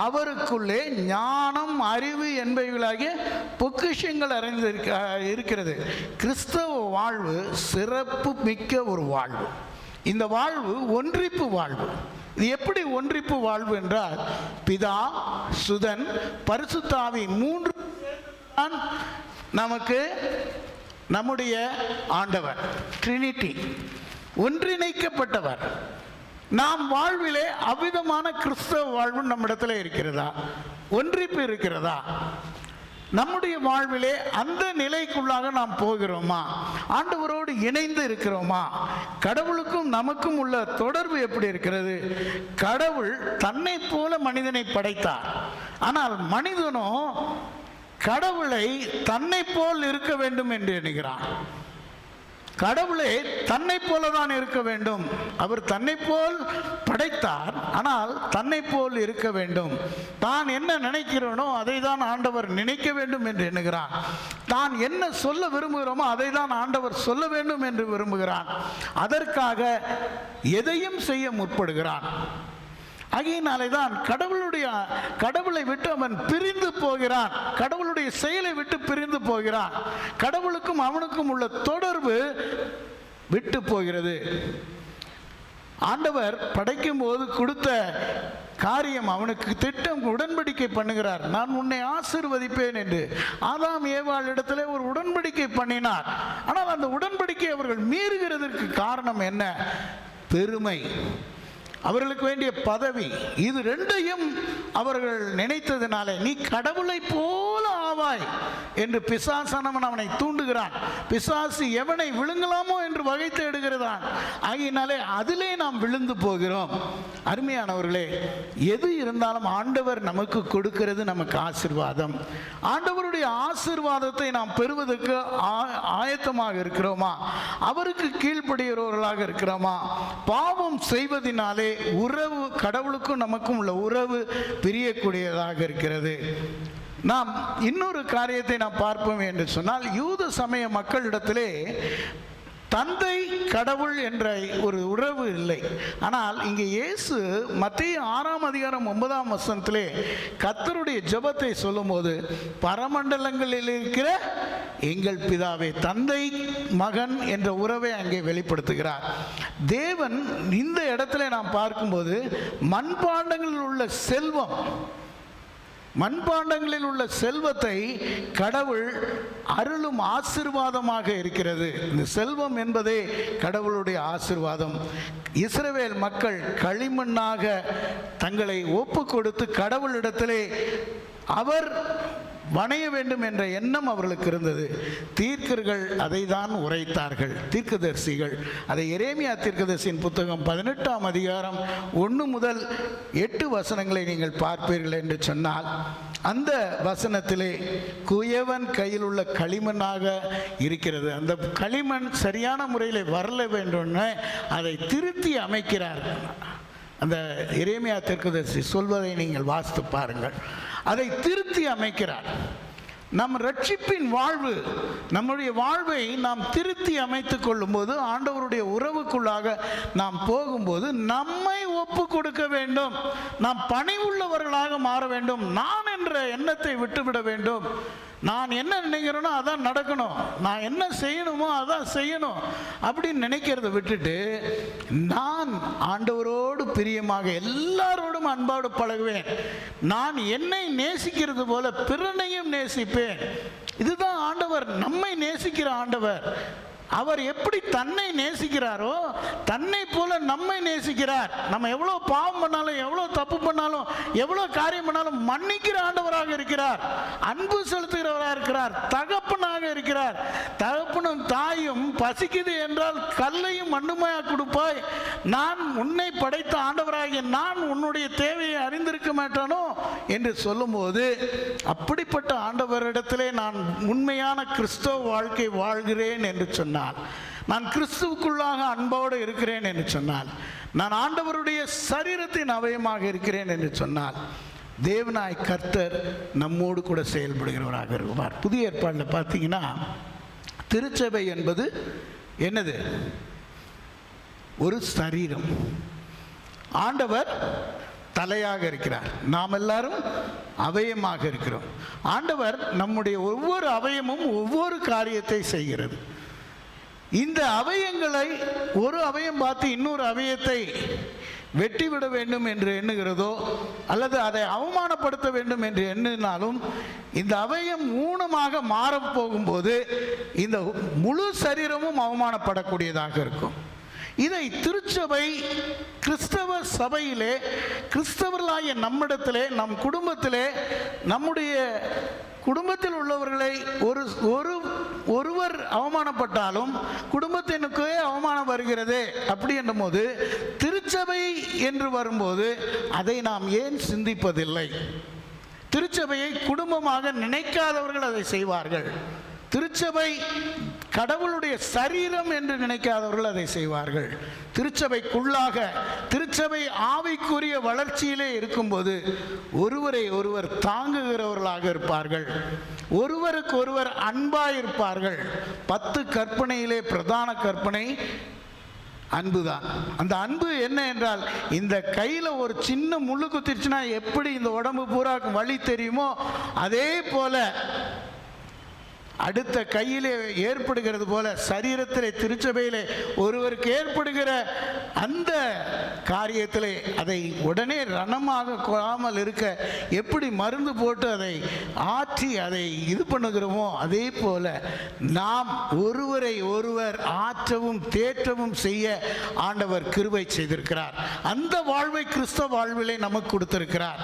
அவருக்குள்ளே ஞானம் அறிவு என்பவைகளாகிய பொக்கிஷங்கள் இருக்கிறது. கிறிஸ்தவ வாழ்வு சிறப்பு மிக்க ஒரு வாழ்வு. இந்த வாழ்வு ஒன்றிப்பு வாழ்வு. இது எப்படி ஒன்றிப்பு வாழ்வு என்றால், பிதா சுதன் பரிசுத்தாவி 3 தான் நமக்கு நம்முடைய ஆண்டவர். ட்ரினிட்டி, ஒன்றிணைக்கப்பட்டவர். நாம் வாழ்விலே அவ்விதமான கிறிஸ்தவ வாழ்வு நம்மிடத்தில் இருக்கிறதா? ஒன்றிப்பு இருக்கிறதா? நம்முடைய வாழ்விலே அந்த நிலைக்குள்ளாக நாம் போகிறோமா? ஆண்டவரோடு இணைந்து இருக்கிறோமா? கடவுளுக்கும் நமக்கும் உள்ள தொடர்பு எப்படி இருக்கிறது? கடவுள் தன்னை போல மனிதனை படைத்தார். ஆனால் மனிதனோ கடவுளை தன்னை போல் இருக்க வேண்டும் என்று எண்ணுகிறான். கடவுளே தன்னை போல தான் இருக்க வேண்டும். அவர் தன்னை போல் படைத்தார், ஆனால் தன்னை போல் இருக்க வேண்டும். தான் என்ன நினைக்கிறோனோ அதை தான் ஆண்டவர் நினைக்க வேண்டும் என்று எண்ணுகிறான். தான் என்ன சொல்ல விரும்புகிறோமோ அதை தான் ஆண்டவர் சொல்ல வேண்டும் என்று விரும்புகிறான். அதற்காக எதையும் செய்ய முற்படுகிறான். ஆகையினாலே தான் கடவுளை விட்டு அவன் பிரிந்து போகிறான். கடவுளுடைய செயலை விட்டு பிரிந்து போகிறான். கடவுளுக்கும் அவனுக்கும் உள்ள தொடர்பு விட்டு போகிறது. ஆண்டவர் படைக்கும் போது கொடுத்த காரியம், அவனுக்கு திட்டம், உடன்படிக்கை பண்ணுகிறார். நான் உன்னை ஆசீர்வதிப்பேன் என்று ஆதாம் ஏவாள் இடத்துல ஒரு உடன்படிக்கை பண்ணினார். ஆனால் அந்த உடன்படிக்கை அவர்கள் மீறுகிறதற்கு காரணம் என்ன? பெருமை, அவர்களுக்கு வேண்டிய பதவி, இது ரெண்டையும் அவர்கள் நினைத்ததினாலே நீ கடவுளை போல ஆவாய் என்று பிசாசானவன் அவனை தூண்டுகிறான். பிசாசு எவனை விழுங்கலாமோ என்று வகை தேடுகிறான். ஆகையினாலே அதிலே நாம் விழுந்து போகிறோம். அருமையானவர்களே, எது இருந்தாலும் ஆண்டவர் நமக்கு கொடுக்கிறது நமக்கு ஆசீர்வாதம். ஆண்டவருடைய ஆசீர்வாதத்தை நாம் பெறுவதற்கு ஆயத்தமாக இருக்கிறோமா? அவருக்கு கீழ்ப்படுகிறவர்களாக இருக்கிறோமா? பாவம் செய்வதனாலே உறவு, கடவுளுக்கும் நமக்கும் உள்ள உறவு பிரியக்கூடியதாக இருக்கிறது. நாம் இன்னொரு காரியத்தை நாம் பார்ப்போம் என்று சொன்னால், யூத சமய மக்களிடத்திலே தந்தை கடவுள் என்ற ஒரு உறவு இல்லை. ஆனால் இங்கே இயேசு மத்தேயு 6ஆம் அதிகாரம் 9ஆம் வசனத்திலே கர்த்தருடைய ஜெபத்தை சொல்லும்போது, பரமண்டலங்களில் இருக்கிற எங்கள் பிதாவே, தந்தை மகன் என்ற உறவை அங்கே வெளிப்படுத்துகிறார். தேவன் இந்த இடத்துல நாம் பார்க்கும்போது மண்பாண்டங்களில் உள்ள செல்வம், மண்பாண்டங்களில் உள்ள செல்வத்தை கடவுள் அருளும் ஆசீர்வாதமாக இருக்கிறது. இந்த செல்வம் என்பதே கடவுளுடைய ஆசீர்வாதம். இஸ்ரவேல் மக்கள் களிமண்ணாக தங்களை ஒப்பு கொடுத்து கடவுளிடத்திலே அவர் வணைய வேண்டும் என்ற எண்ணம் அவர்களுக்கு இருந்தது. தீர்க்கர்கள் அதை தான் உரைத்தார்கள், தீர்க்கதரிசிகள். அதை எரேமியா தீர்க்கதரிசியின் புத்தகம் 18ஆம் அதிகாரம் 1 முதல் 8 வசனங்களை நீங்கள் பார்ப்பீர்கள் என்று சொன்னால், அந்த வசனத்திலே குயவன் கையில் உள்ள களிமண்ணாக இருக்கிறது. அந்த களிமண் சரியான முறையில் வரல வேண்டும்னு அதை திருத்தி அமைக்கிறார். அந்த எரேமியா தீர்க்கதரிசி சொல்வதை நீங்கள் வாசித்து பாருங்கள். அதை திருத்தி அமைக்கிறார். நம் ரட்சிப்பின் வாழ்வு, நம்முடைய வாழ்வை நாம் திருத்தி அமைத்து கொள்ளும்போது, ஆண்டவருடைய உறவுக்குள்ளாக நாம் போகும்போது நம்மை ஒப்பு கொடுக்க வேண்டும். நாம் பணிவுள்ளவர்களாக மாற வேண்டும். நான் என்ற எண்ணத்தை விட்டுவிட வேண்டும். நான் என்ன நினைக்கிறேனோ அதான் நடக்கணும், நான் என்ன செய்யணுமோ அதான் செய்யணும் அப்படின்னு நினைக்கிறத விட்டுட்டு, நான் ஆண்டவரோடு பிரியமாக எல்லாரோடும் அன்போடு பழகுவேன், நான் என்னை நேசிக்கிறது போல பிறனையும் நேசிப்பேன். இதுதான் ஆண்டவர், நம்மை நேசிக்கிற ஆண்டவர். அவர் எப்படி தன்னை நேசிக்கிறாரோ தன்னை போல நம்மை நேசிக்கிறார். நம்ம எவ்வளோ பாவம் பண்ணாலும், எவ்வளோ தப்பு பண்ணாலும், எவ்வளோ காரியம் பண்ணாலும் மன்னிக்கிற ஆண்டவராக இருக்கிறார், அன்பு செலுத்துகிறவராக இருக்கிறார், தகப்பனாக இருக்கிறார். தகப்பனும் தாயும் பசிக்குது என்றால் கல்லையும் மண்ணுமையா கொடுப்பாய், நான் உன்னை படைத்த ஆண்டவராகிய நான் உன்னுடைய தேவையை அறிந்திருக்க மாட்டானோ என்று சொல்லும்போது, அப்படிப்பட்ட ஆண்டவரிடத்திலே நான் உண்மையான கிறிஸ்தவ வாழ்க்கை வாழ்கிறேன் என்று சொன்னார், நான் கிறிஸ்துவுக்குள்ளாக அன்போடு இருக்கிறேன் என்று சொன்னால், நான் ஆண்டவருடைய சரீரத்தின் அவயமாக இருக்கிறேன் என்று சொன்னால், தேவனாய் கர்த்தர் நம்மோடு கூட செயல்படுகிறவராக இருப்பார். புதிய ஏற்பாட்டில் பார்த்தீங்கன்னா திருச்சபை என்பது என்னது? ஒரு சரீரம். ஆண்டவர் தலையாக இருக்கிறார், நாம் எல்லாரும் அவயமாக இருக்கிறோம். ஆண்டவர் நம்முடைய ஒவ்வொரு அவயமும் ஒவ்வொரு காரியத்தை செய்கிறது. இந்த அவயங்களை ஒரு அவயம் பார்த்து இன்னொரு அவயத்தை வெட்டிவிட வேண்டும் என்று எண்ணுகிறதோ அல்லது அதை அவமானப்படுத்த வேண்டும் என்று எண்ணினாலும், இந்த அவயம் ஊனமாக மாறப்போகும்போது இந்த முழு சரீரமும் அவமானப்படக்கூடியதாக இருக்கும். இதை திருச்சபை கிறிஸ்தவ சபையிலே, கிறிஸ்தவர்களாகிய நம்மிடத்திலே, நம் குடும்பத்திலே, நம்முடைய குடும்பத்தில் உள்ளவர்களை ஒருவர் அவமானப்பட்டாலும் குடும்பத்தினுக்கே அவமானம் வருகிறது. அப்படி என்னும் போது திருச்சபை என்று வரும்போது அதை நாம் ஏன் சிந்திப்பதில்லை? திருச்சபையை குடும்பமாக நினைக்காதவர்கள் அதை செய்வார்கள். திருச்சபை கடவுளுடைய சரீரம் என்று நினைக்காதவர்கள் அதை செய்வார்கள். திருச்சபைக்குள்ளாக, திருச்சபை ஆவிக்குரிய வளர்ச்சியிலே இருக்கும்போது ஒருவரை ஒருவர் தாங்குகிறவர்களாக இருப்பார்கள், ஒருவருக்கு ஒருவர் அன்பாயிருப்பார்கள். 10 கற்பனையிலே பிரதான கற்பனை அன்புதான். அந்த அன்பு என்ன என்றால், இந்த கையில் ஒரு சின்ன முள்ளு குத்திருச்சுன்னா எப்படி இந்த உடம்பு பூரா வலி தெரியுமோ, அதே போல அடுத்த கையிலே ஏற்படுகிறது போல சரீரத்திலே, திருச்சபையிலே ஒருவருக்கு ஏற்படுகிற அந்த காரியத்திலே அதை உடனே ரணமாக கொள்ளாமல் இருக்க எப்படி மருந்து போட்டு அதை ஆற்றி அதை இது பண்ணுகிறோமோ, அதே போல நாம் ஒருவரை ஒருவர் ஆற்றவும் தேற்றவும் செய்ய ஆண்டவர் கிருபை செய்திருக்கிறார். அந்த வாழ்வை கிறிஸ்தவ வாழ்விலே நமக்கு கொடுத்திருக்கிறார்.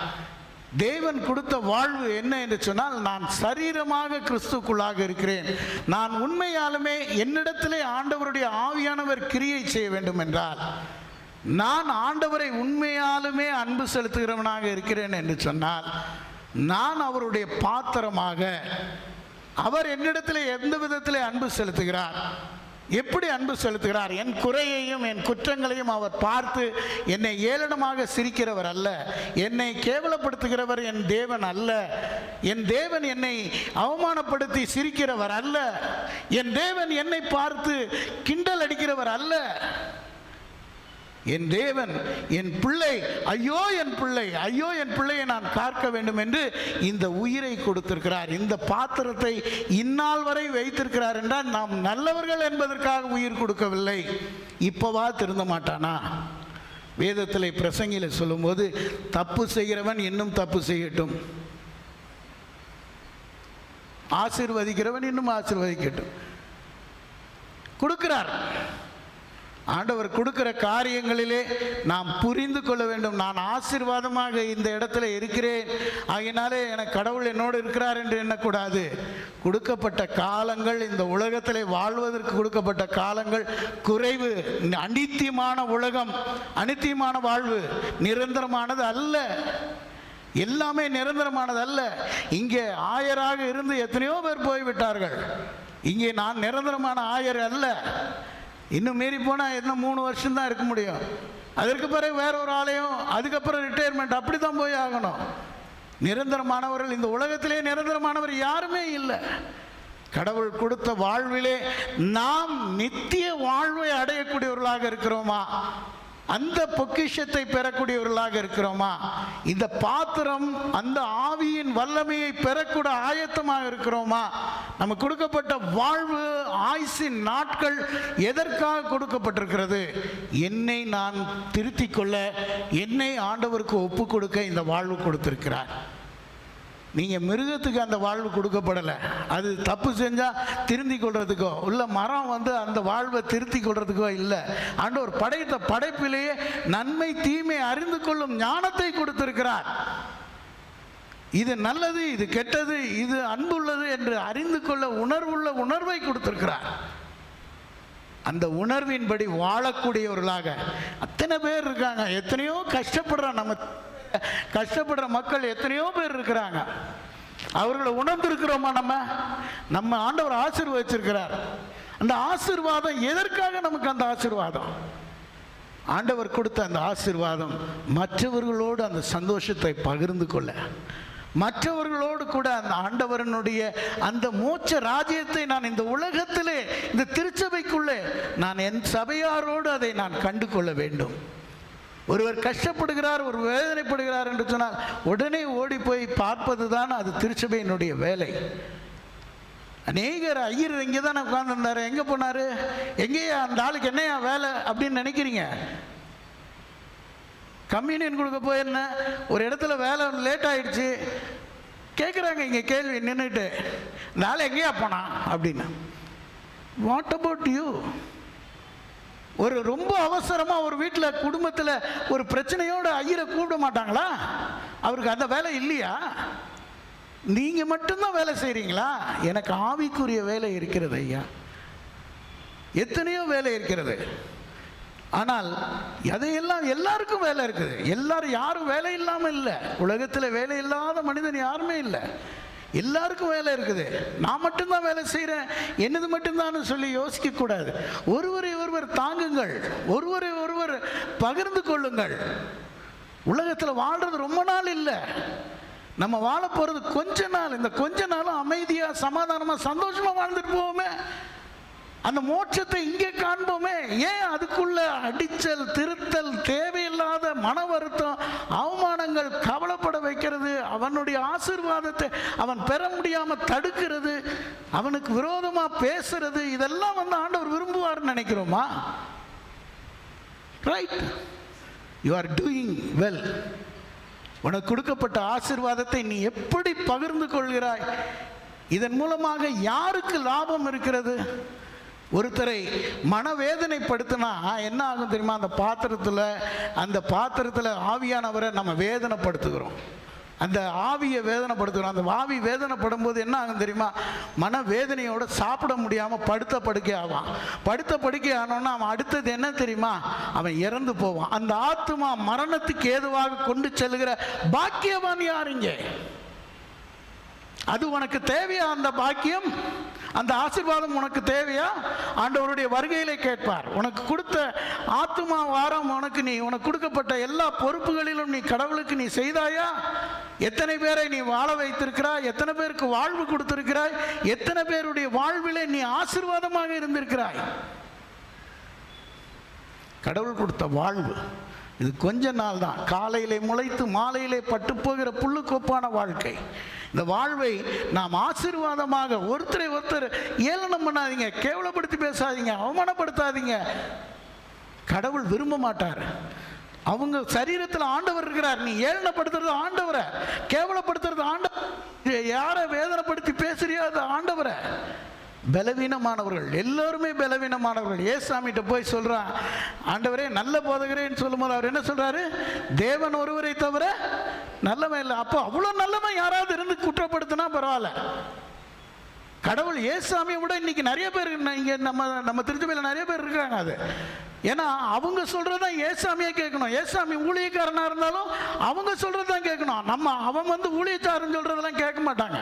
தேவன் கொடுத்த வாழ்வு என்ன என்று சொன்னால், நான் சரீரமாக கிறிஸ்துக்குள்ளாக இருக்கிறேன். நான் உண்மையாலுமே என்னிடத்திலே ஆண்டவருடைய ஆவியானவர் கிரியை செய்ய வேண்டும் என்றால், நான் ஆண்டவரை உண்மையாலுமே அன்பு செலுத்துகிறவனாக இருக்கிறேன் என்று சொன்னால், நான் அவருடைய பாத்திரமாக, அவர் என்னிடத்திலே எந்த விதத்திலே அன்பு செலுத்துகிறார், எப்படி அன்பு செலுத்துகிறார், என் குறையையும் என் குற்றங்களையும் அவர் பார்த்து என்னை ஏளனமாக சிரிக்கிறவர் அல்ல, என்னை கேவலப்படுத்துகிறவர் என் தேவன் அல்ல, என் தேவன் என்னை அவமானப்படுத்தி சிரிக்கிறவர் அல்ல, என் தேவன் என்னை பார்த்து கிண்டல் அடிக்கிறவர் அல்ல. என் தேவன் என் பிள்ளை, ஐயோ என் பிள்ளை, ஐயோ என் பிள்ளையை நான் காக்க வேண்டும் என்று இந்த உயிரை கொடுத்திருக்கிறார். இந்த பாத்திரத்தை இந்நாள் வரை வைத்திருக்கிறார் என்றால் நாம் நல்லவர்கள் என்பதற்காக உயிர் கொடுக்கவில்லை. இப்போவா திருந்த மாட்டானா? வேதத்தில் பிரசங்கில சொல்லும்போது, தப்பு செய்கிறவன் இன்னும் தப்பு செய்யட்டும், ஆசீர்வதிக்கிறவன் இன்னும் ஆசீர்வதிக்கட்டும். கொடுக்கிறார் ஆண்டவர். கொடுக்கிற காரியங்களிலே நாம் புரிந்து கொள்ள வேண்டும். நான் ஆசீர்வாதமாக இந்த இடத்துல இருக்கிறேன், ஆகினாலே எனக்கு கடவுள் என்னோடு இருக்கிறார் என்று எண்ணக்கூடாது. கொடுக்கப்பட்ட காலங்கள், இந்த உலகத்திலே வாழ்வதற்கு கொடுக்கப்பட்ட காலங்கள் குறைவு. அனித்தியமான உலகம், அனித்தியமான வாழ்வு நிரந்தரமானது அல்ல. எல்லாமே நிரந்தரமானது அல்ல. இங்கே ஆயராக இருந்து எத்தனையோ பேர் போய்விட்டார்கள். இங்கே நான் நிரந்தரமான ஆயர் அல்ல. இன்னும் மீறி போனால் இன்னும் 3 வருஷம் தான் இருக்க முடியும். அதற்கு பிறகு வேற ஒரு ஆலயம், அதுக்கப்புறம் ரிட்டையர்மெண்ட், அப்படி தான் போய் ஆகணும். நிரந்தரமானவர்கள் இந்த உலகத்திலே நிரந்தரமானவர் யாருமே இல்லை. கடவுள் கொடுத்த வாழ்விலே நாம் நித்திய வாழ்வை அடையக்கூடியவர்களாக இருக்கிறோமா? அந்த பொக்கிஷத்தை பெறக்கூடியவர்களாக இருக்கிறோமா? இந்த பாத்திரம் அந்த ஆவியின் வல்லமையை பெறக்கூட ஆயத்தமாக இருக்கிறோமா? நம்ம கொடுக்கப்பட்ட வாழ்வு, ஆயுசின் நாட்கள் எதற்காக கொடுக்கப்பட்டிருக்கிறது? என்னை நான் திருத்திக் கொள்ள, என்னை ஆண்டவருக்கு ஒப்பு கொடுக்க இந்த வாழ்வு கொடுத்திருக்கிறார். நீங்கள் மிருகத்துக்கு அந்த வாழ்வு கொடுக்கப்படலை. அது தப்பு செஞ்சால் திருந்தி கொள்றதுக்கோ இல்லை மரம் அந்த வாழ்வை திருத்தி கொள்றதுக்கோ இல்லை. ஆண்டவர் படைத்த படைப்பிலேயே நன்மை தீமை அறிந்து கொள்ளும் ஞானத்தை கொடுத்திருக்கிறார். இது நல்லது, இது கெட்டது, இது அன்புள்ளது என்று அறிந்து கொள்ள உணர்வை கொடுத்திருக்கிறார். அந்த உணர்வின்படி வாழக்கூடியவர்களாக அத்தனை பேர் இருக்காங்க. எத்தனையோ கஷ்டப்படுற மக்கள் எத்தனையோ பேர் இருக்கிறாங்க. அவர்களை உணர்ந்திருக்கிறோமா? நம்ம ஆண்டவர் ஆசீர்வதிச்சிருக்கிறார். அந்த ஆசீர்வாதம் எதற்காக நமக்கு? அந்த ஆசீர்வாதம், ஆண்டவர் கொடுத்த அந்த ஆசீர்வாதம் மற்றவர்களோடு அந்த சந்தோஷத்தை பகிர்ந்து கொள்ள, மற்றவர்களோடு கூட அந்த ஆண்டவரனுடைய அந்த மோட்ச ராஜ்யத்தை நான் இந்த உலகத்திலே, இந்த திருச்சபைக்குள்ளே நான் என் சபையாரோடு அதை நான் கண்டு கொள்ள வேண்டும். ஒருவர் கஷ்டப்படுகிறார், ஒரு வேதனைப்படுகிறார் என்று சொன்னால் உடனே ஓடி போய் பார்ப்பது தான் அது திருச்சபையினுடைய வேலை. அநேகர் ஐயர் இங்கே தான் உட்கார்ந்துருந்தாரு, எங்கே போனார், எங்கேயா அந்த ஆளுக்கு என்னையா வேலை அப்படின்னு நினைக்கிறீங்க. கம்யூனியன் கொடுக்க போயிருந்தேன், ஒரு இடத்துல வேலை லேட் ஆகிடுச்சு, கேட்குறாங்க இங்கே கேள்வி நின்றுட்டு, இந்த ஆள் எங்கேயா போனான் அப்படின்னு. What about you? ஒரு ரொம்ப அவசரமாக ஒரு வீட்டில் குடும்பத்தில் ஒரு பிரச்சனையோடு ஐயரை கூப்பிட மாட்டாங்களா? அவருக்கு அந்த வேலை இல்லையா? நீங்கள் மட்டும்தான் வேலை செய்கிறீங்களா? எனக்கு ஆவிக்குரிய வேலை இருக்கிறது ஐயா, எத்தனையோ வேலை இருக்கிறது. ஆனால் அதையெல்லாம் எல்லாருக்கும் வேலை இருக்குது. யாரும் வேலை இல்லாமல் இல்லை. உலகத்தில் வேலை இல்லாத மனிதன் யாருமே இல்லை. எல்லாருக்கும் வேலை இருக்குது. நான் மட்டும்தான் வேலை செய்கிறேன், என்னது மட்டும்தான் சொல்லி யோசிக்கக்கூடாது. ஒருவரை ஒருவர் தாங்குங்கள், ஒருவரை ஒருவர் பகிர்ந்து கொள்ளுங்கள். உலகத்தில் வாழ்கிறது ரொம்ப நாள் இல்லை, நம்ம வாழ போகிறது கொஞ்ச நாள். இந்த கொஞ்ச நாளும் அமைதியாக சமாதானமாக சந்தோஷமாக வாழ்ந்துட்டு போவோமே, அந்த மோட்சத்தை இங்கே காண்போமே. ஏன் அதுக்குள்ள அடிச்சல், திருத்தல், தேவையில்லாத மன வருத்தம், அவமானங்கள், கவலைப்பட வைக்கிறது, அவனுடைய ஆசீர்வாதத்தை அவன் பெற முடியாமல் தடுக்கிறது, அவனுக்கு விரோதமாக பேசுறது, இதெல்லாம் ஆண்டவர் விரும்புவார்னு நினைக்கிறோமா? Right, you are doing well. உனக்கு கொடுக்கப்பட்ட ஆசீர்வாதத்தை நீ எப்படி பகிர்ந்து கொள்கிறாய்? இதன் மூலமாக யாருக்கு லாபம் இருக்கிறது? ஒருத்தரை மனவேதனைப்படுத்தினா என்ன ஆகும் தெரியுமா? அந்த பாத்திரத்தில் ஆவியானவரை நம்ம வேதனைப்படுத்துகிறோம், அந்த ஆவியை வேதனைப்படுத்துகிறோம். அந்த ஆவி வேதனைப்படும் போது என்ன ஆகும் தெரியுமா? மனவேதனையோட சாப்பிட முடியாமல் படுத்த படுக்கை ஆவான். படுத்த படுக்கை ஆனோன்னா அவன் அடுத்தது என்ன தெரியுமா? அவன் இறந்து போவான். அந்த ஆத்துமா மரணத்துக்கு ஏதுவாக கொண்டு செல்லுகிற பாக்கியவான் யாருங்க? அது உனக்கு தேவையா? அந்த பாக்கியம், அந்த ஆசீர்வாதம் உனக்கு தேவையா? ஆண்டவருடைய வருகையிலே கேட்பார். உனக்கு கொடுத்த ஆத்துமா வாரம் உனக்கு கொடுக்கப்பட்ட எல்லா பொறுப்புகளிலும் நீ கடவுளுக்கு நீ செய்தாயா? எத்தனை பேரை நீ வாழ வைத்திருக்கிறாய்? எத்தனை பேருக்கு வாழ்வு கொடுத்திருக்கிறாய்? எத்தனை பேருடைய வாழ்விலே நீ ஆசீர்வாதமாக இருந்திருக்கிறாய்? கடவுள் கொடுத்த வாழ்வு இது கொஞ்ச நாள் தான். காலையிலே முளைத்து மாலையிலே பட்டு போகிற புல்லுக்கொப்பான வாழ்க்கை. இந்த வாழ்வை நாம் ஆசீர்வாதமாக, ஒருத்தரை ஒருத்தர் ஏளனம் பண்ணாதீங்க, கேவலப்படுத்தி பேசாதீங்க, அவமானப்படுத்தாதீங்க. கடவுள் விரும்ப மாட்டார். அவங்க சரீரத்தில் ஆண்டவர் இருக்கிறார். நீ ஏளனப்படுத்துறது ஆண்டவரை, கேவலப்படுத்துறது ஆண்டவர், யாரை வேதனைப்படுத்தி பேசுறியோ அது ஆண்டவரை. பலவீனமானவர்கள், எல்லோருமே பலவீனமானவர்கள். ஏசாமிகிட்ட போய் சொல்றான், ஆண்டவரே நல்ல போதகரேன்னு சொல்லும்போது அவர் என்ன சொல்றாரு? தேவன் ஒருவரை தவிர நல்லவன் இல்லை. அப்போ அவ்வளோ நல்லவன் யாராவது இருந்து குற்றப்படுத்தினா பரவாயில்ல. கடவுள் ஏசாமியை விட இன்னைக்கு நிறைய பேர் இங்கே நம்ம திருச்சபையில் நிறைய பேர் இருக்காங்க. அது ஏன்னா அவங்க சொல்றதான் ஏசாமியை கேட்கணும். ஏசாமி ஊழியக்காரனா இருந்தாலும் அவங்க சொல்றதான் கேட்கணும். அவன் ஊழியக்காரன் சொல்றதெல்லாம் கேட்க மாட்டாங்க.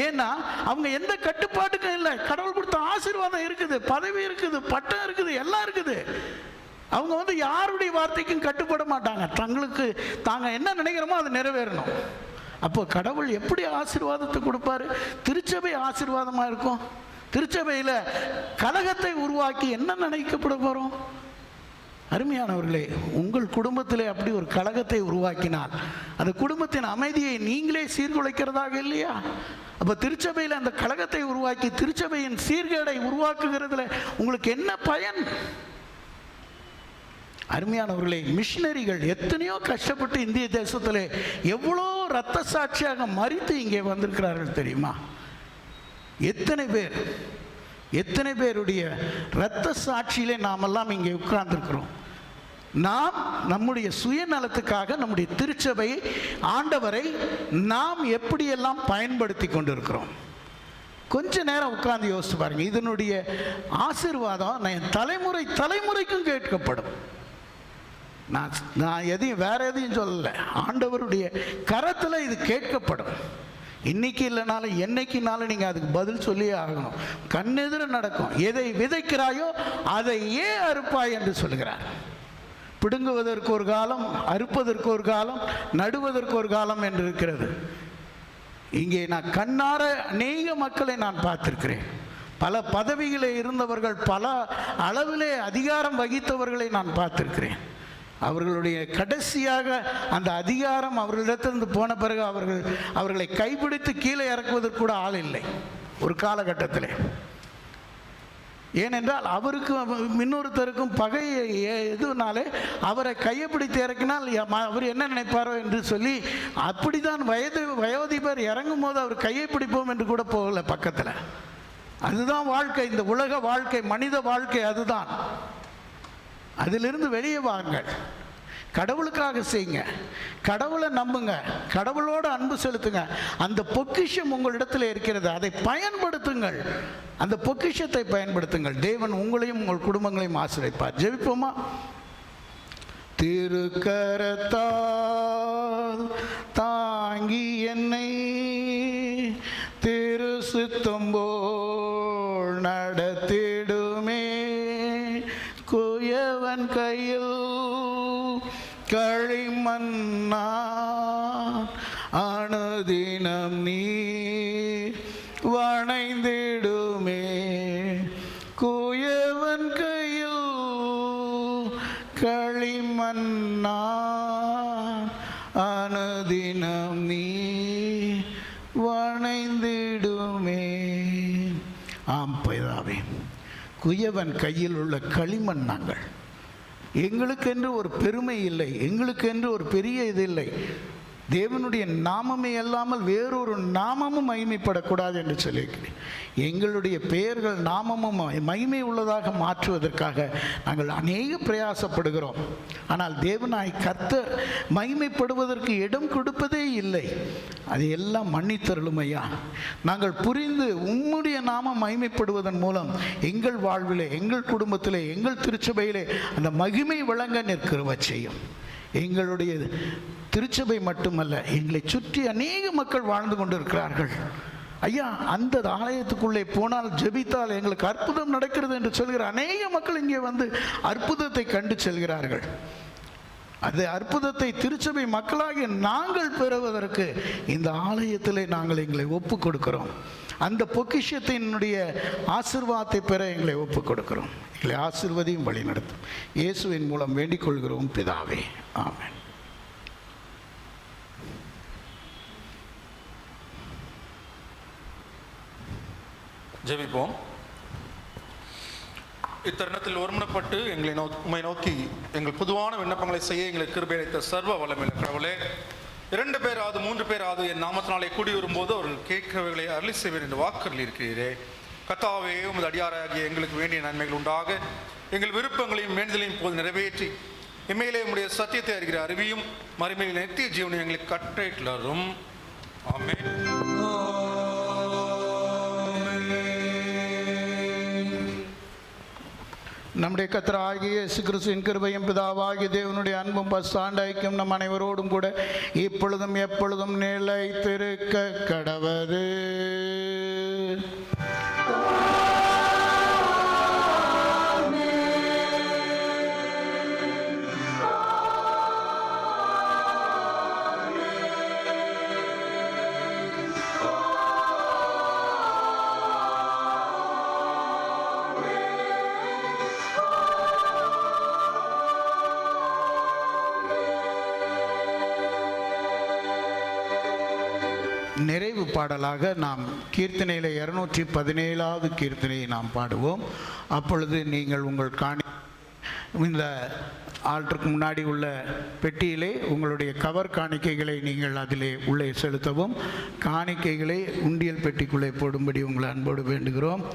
ஏன்னா அவங்க எந்த கட்டுப்பாட்டுக்கும் இல்லை. கடவுள் கொடுத்த ஆசீர்வாதம் இருக்குது, பதவி இருக்குது, பட்டம் இருக்குது, எல்லாம் இருக்குது. அவங்க யாருடைய வார்த்தைக்கும் கட்டுப்பட மாட்டாங்க. தாங்க என்ன நினைக்கிறோமோ அது நிறைவேறணும். அப்போ கடவுள் எப்படி ஆசீர்வாதத்தை கொடுப்பாரு? திருச்சபை ஆசீர்வாதமாக இருக்கும். திருச்சபையில் கலகத்தை உருவாக்கி என்ன நினைக்கப்பட போகிறோம்? அருமையானவர்களே, உங்கள் குடும்பத்திலே அப்படி ஒரு கலகத்தை உருவாக்கினால் அந்த குடும்பத்தின் அமைதியை நீங்களே சீர்குலைக்கிறதாக இல்லையா? அப்போ திருச்சபையில் அந்த கலகத்தை உருவாக்கி திருச்சபையின் சீர்கேடை உருவாக்குகிறதுல உங்களுக்கு என்ன பயன்? அருமையானவர்களே, மிஷினரிகள் எத்தனையோ கஷ்டப்பட்டு இந்திய தேசத்தில் எவ்வளோ இரத்த சாட்சியாக மரித்து இங்கே வந்திருக்கிறார்கள் தெரியுமா? எத்தனை பேருடைய இரத்த சாட்சியிலே நாமெல்லாம் இங்கே உட்கார்ந்துருக்கிறோம். நாம் நம்முடைய சுயநலத்துக்காக நம்முடைய திருச்சபையை, ஆண்டவரை நாம் எப்படியெல்லாம் பயன்படுத்தி கொண்டிருக்கிறோம். கொஞ்ச நேரம் உட்கார்ந்து யோசிச்சு பாருங்க. இதனுடைய ஆசீர்வாதம் தலைமுறைக்கும் கேட்கப்படும். நான் எதையும் வேற எதையும் சொல்லலை, ஆண்டவருடைய கரத்தில் இது கேட்கப்படும். இன்னைக்கு இல்லைனாலும் என்னைக்குனாலும் நீங்கள் அதுக்கு பதில் சொல்லியே ஆகணும். கண்ணெதிர நடக்கும். எதை விதைக்கிறாயோ அதை ஏன் அறுப்பாய் என்று சொல்கிறார். பிடுங்குவதற்கு ஒரு காலம், அறுப்பதற்கு ஒரு காலம், நடுவதற்கு ஒரு காலம் என்று இருக்கிறது. இங்கே நான் கண்ணார அநேக மக்களை நான் பார்த்திருக்கிறேன். பல பதவிகளே இருந்தவர்கள், பல அளவிலே அதிகாரம் வகித்தவர்களை நான் பார்த்திருக்கிறேன். அவர்களுடைய கடைசியாக அந்த அதிகாரம் அவர்களிடத்திலிருந்து போன பிறகு அவர்களை கைப்பிடித்து கீழே இறக்குவதற்கு கூட ஆள் இல்லை ஒரு காலகட்டத்தில். ஏனென்றால் அவருக்கு இன்னொருத்தருக்கும் பகை எதுனாலே அவரை கையை பிடித்து இறக்கினால் அவர் என்ன நினைப்பாரோ என்று சொல்லி அப்படித்தான் வயோதிபர் இறங்கும் போது அவர் கையை பிடிப்போம் என்று கூட போகல பக்கத்தில். அதுதான் வாழ்க்கை, இந்த உலக வாழ்க்கை, மனித வாழ்க்கை அதுதான். அதிலிருந்து வெளியே வாருங்கள். கடவுளுக்காக செய்யுங்க, கடவுளை நம்புங்க, கடவுளோடு அன்பு செலுத்துங்க. அந்த பொக்கிஷம் உங்களிடத்தில் இருக்கிறது, அதை பயன்படுத்துங்கள். அந்த பொக்கிஷத்தை பயன்படுத்துங்கள். தேவன் உங்களையும் உங்கள் குடும்பங்களையும் ஆசீர்வதிப்பார். ஜெபிப்போமா? திருக்கரத்தால் தாங்கி என்னை திரு சித்தம்போல் நடத்திடுமே, குயவன் கையில் களிமண்ணா அனுதினம் நீ வணைந்திடுமே, குயவன் கையில் களிமண்ணா அனுதினம் நீ வணைந்திடுமே. ஆம் பிதாவே, குயவன் கையில் உள்ள களிமண் நாங்கள். எங்களுக்கென்று ஒரு பெருமை இல்லை, எங்களுக்கென்று ஒரு பெரிய இது இல்லை. தேவனுடைய நாமமே அல்லாமல் வேறொரு நாமமும் மகிமைப்படக்கூடாது என்று சொல்லியிருக்கிறேன். எங்களுடைய பெயர்கள் நாமமும் மகிமை உள்ளதாக மாற்றுவதற்காக நாங்கள் அநேக பிரயாசப்படுகிறோம். ஆனால் தேவனாய் கர்த்தர் மகிமைப்படுவதற்கு இடம் கொடுப்பதே இல்லை. அது எல்லாம் மன்னித்தருளும் ஐயா. நாங்கள் புரிந்து உம்முடைய நாமம் மகிமைப்படுவதன் மூலம் எங்கள் வாழ்விலே, எங்கள் குடும்பத்திலே, எங்கள் திருச்சபையிலே அந்த மகிமை விளங்க நிற்கிறவ செய்யும். எங்களுடைய திருச்சபை மட்டுமல்ல, எங்களை சுற்றி அநேக மக்கள் வாழ்ந்து கொண்டிருக்கிறார்கள் ஐயா. அந்த ஆலயத்துக்குள்ளே போனால் ஜெபித்தால் எங்களுக்கு அற்புதம் நடக்கிறது என்று சொல்கிற அநேக மக்கள் இங்கே வந்து அற்புதத்தை கண்டு செல்கிறார்கள். அந்த அற்புதத்தை திருச்சபை மக்களாகிய நாங்கள் பெறுவதற்கு இந்த ஆலயத்திலே நாங்கள் எங்களை ஒப்பு கொடுக்கிறோம். அந்த பொக்கிஷத்தினுடைய ஆசீர்வாதத்தை பெற எங்களை ஒப்பு கொடுக்கிறோம். எங்களை ஆசீர்வதியும் வழி நடத்தும். இயேசுவின் மூலம் வேண்டிக் கொள்கிறோம் பிதாவே, ஆமென். ஜெபிப்போம். இத்தருணத்தில் ஒருமனப்பட்டு உம்மை நோக்கி எங்கள் பொதுவான விண்ணப்பங்களை செய்ய எங்களுக்கு கிருபை அளித்த சர்வ வல்லமையுள்ள கடவுளே, 2 பேராவது 3 பேராவது என் நாமத்தினாலே கூடி வரும்போது அவர்கள் கேட்கிறவர்களை அருளி செய்வர் என்று வாக்குறுதி இருக்கிறீரே. கர்த்தாவே, உமது அடியாராகிய எங்களுக்கு வேண்டிய நன்மைகள் உண்டாக எங்கள் விருப்பங்களையும் வேண்டுதலையும் போது நிறைவேற்றி இம்மையிலே உம்முடைய சத்தியத்தை அறிகிற அறிவியும் மறுமையில் நித்திய ஜீவனை எங்களுக்கு கட்டளையிட்டரும். ஆமென். நம்முடைய கர்த்தராகிய இயேசு கிறிஸ்துவின் கிருபையும் பிதாவாகிய தேவனுடைய அன்பும் பரிசுத்த ஐக்கியம் நம் அனைவரோடும் கூட இப்பொழுதும் எப்பொழுதும் நிலைத்திருக்க கடவது. நிறைவு பாடலாக நாம் கீர்த்தனையில் 217வது கீர்த்தனையை நாம் பாடுவோம். அப்பொழுது நீங்கள் உங்கள் இந்த ஆல்டருக்கு முன்னாடி உள்ள பெட்டியிலே உங்களுடைய கவர் காணிக்கைகளை நீங்கள் அதிலே உள்ளே செலுத்தவும், காணிக்கைகளை உண்டியல் பெட்டிக்குள்ளே போடும்படி உங்களை அன்போடு வேண்டுகிறோம்.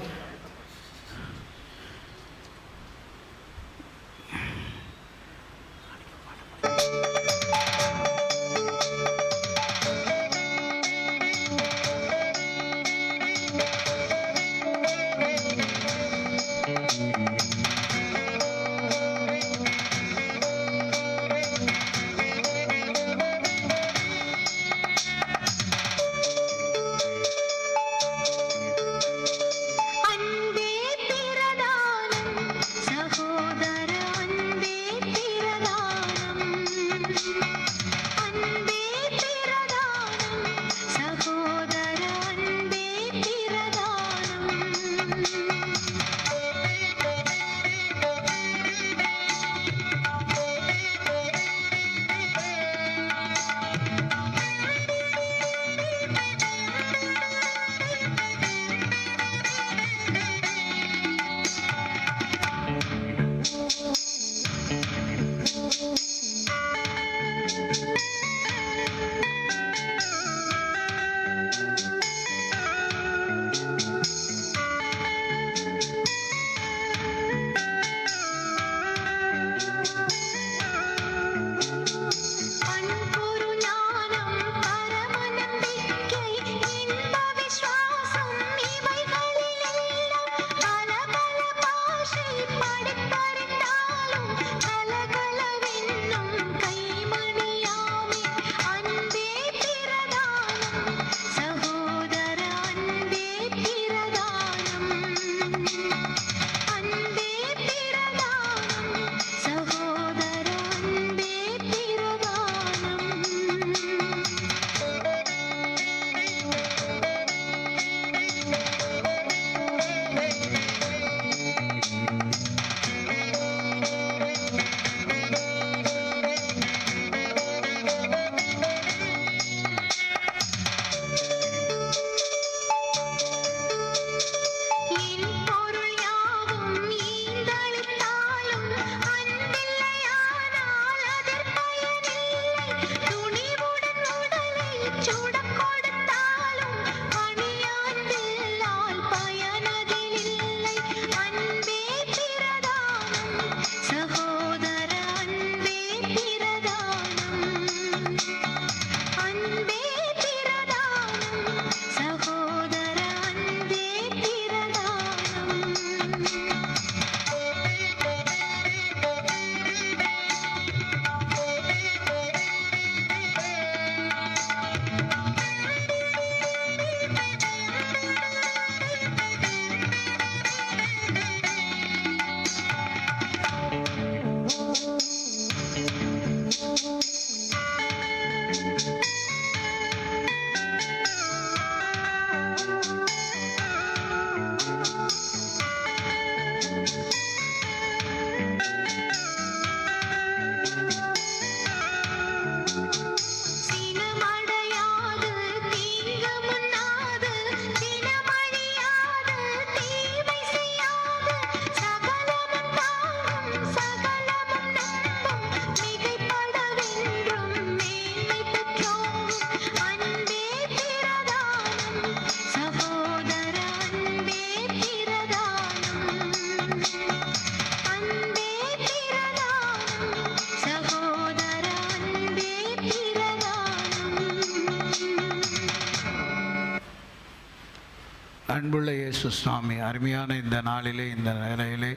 அன்புள்ள இயேசு சுவாமி, அருமையான இந்த நாளிலே, இந்த நிலையிலே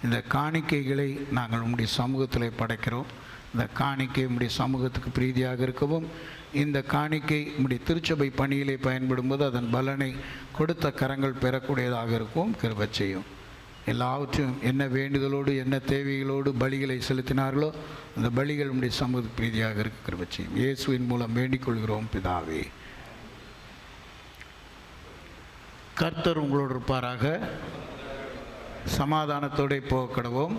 இந்த காணிக்கைகளை நாங்கள் உம்முடைய சமூகத்தில் படைக்கிறோம். இந்த காணிக்கை உம்முடைய சமூகத்துக்கு பிரீதியாக இருக்கவும், இந்த காணிக்கை உம்முடைய திருச்சபை பணியிலே பயன்படும்போது அதன் பலனை கொடுத்த கரங்கள் பெறக்கூடியதாக இருக்கும். கிருபை செய்யும். எல்லாவற்றையும் என்ன வேண்டுதலோடு என்ன தேவைகளோடு பலிகளை செலுத்தினார்களோ அந்த பலிகள் உம்முடைய சமூகத்துக்கு பிரீதியாக இருக்க கிருபை செய்யும். இயேசுவின் மூலம் வேண்டிக் கொள்கிறோம் பிதாவே. கர்த்தர் உங்களோடு இருப்பாராக. சமாதானத்தோடு போகக்கடவோம்.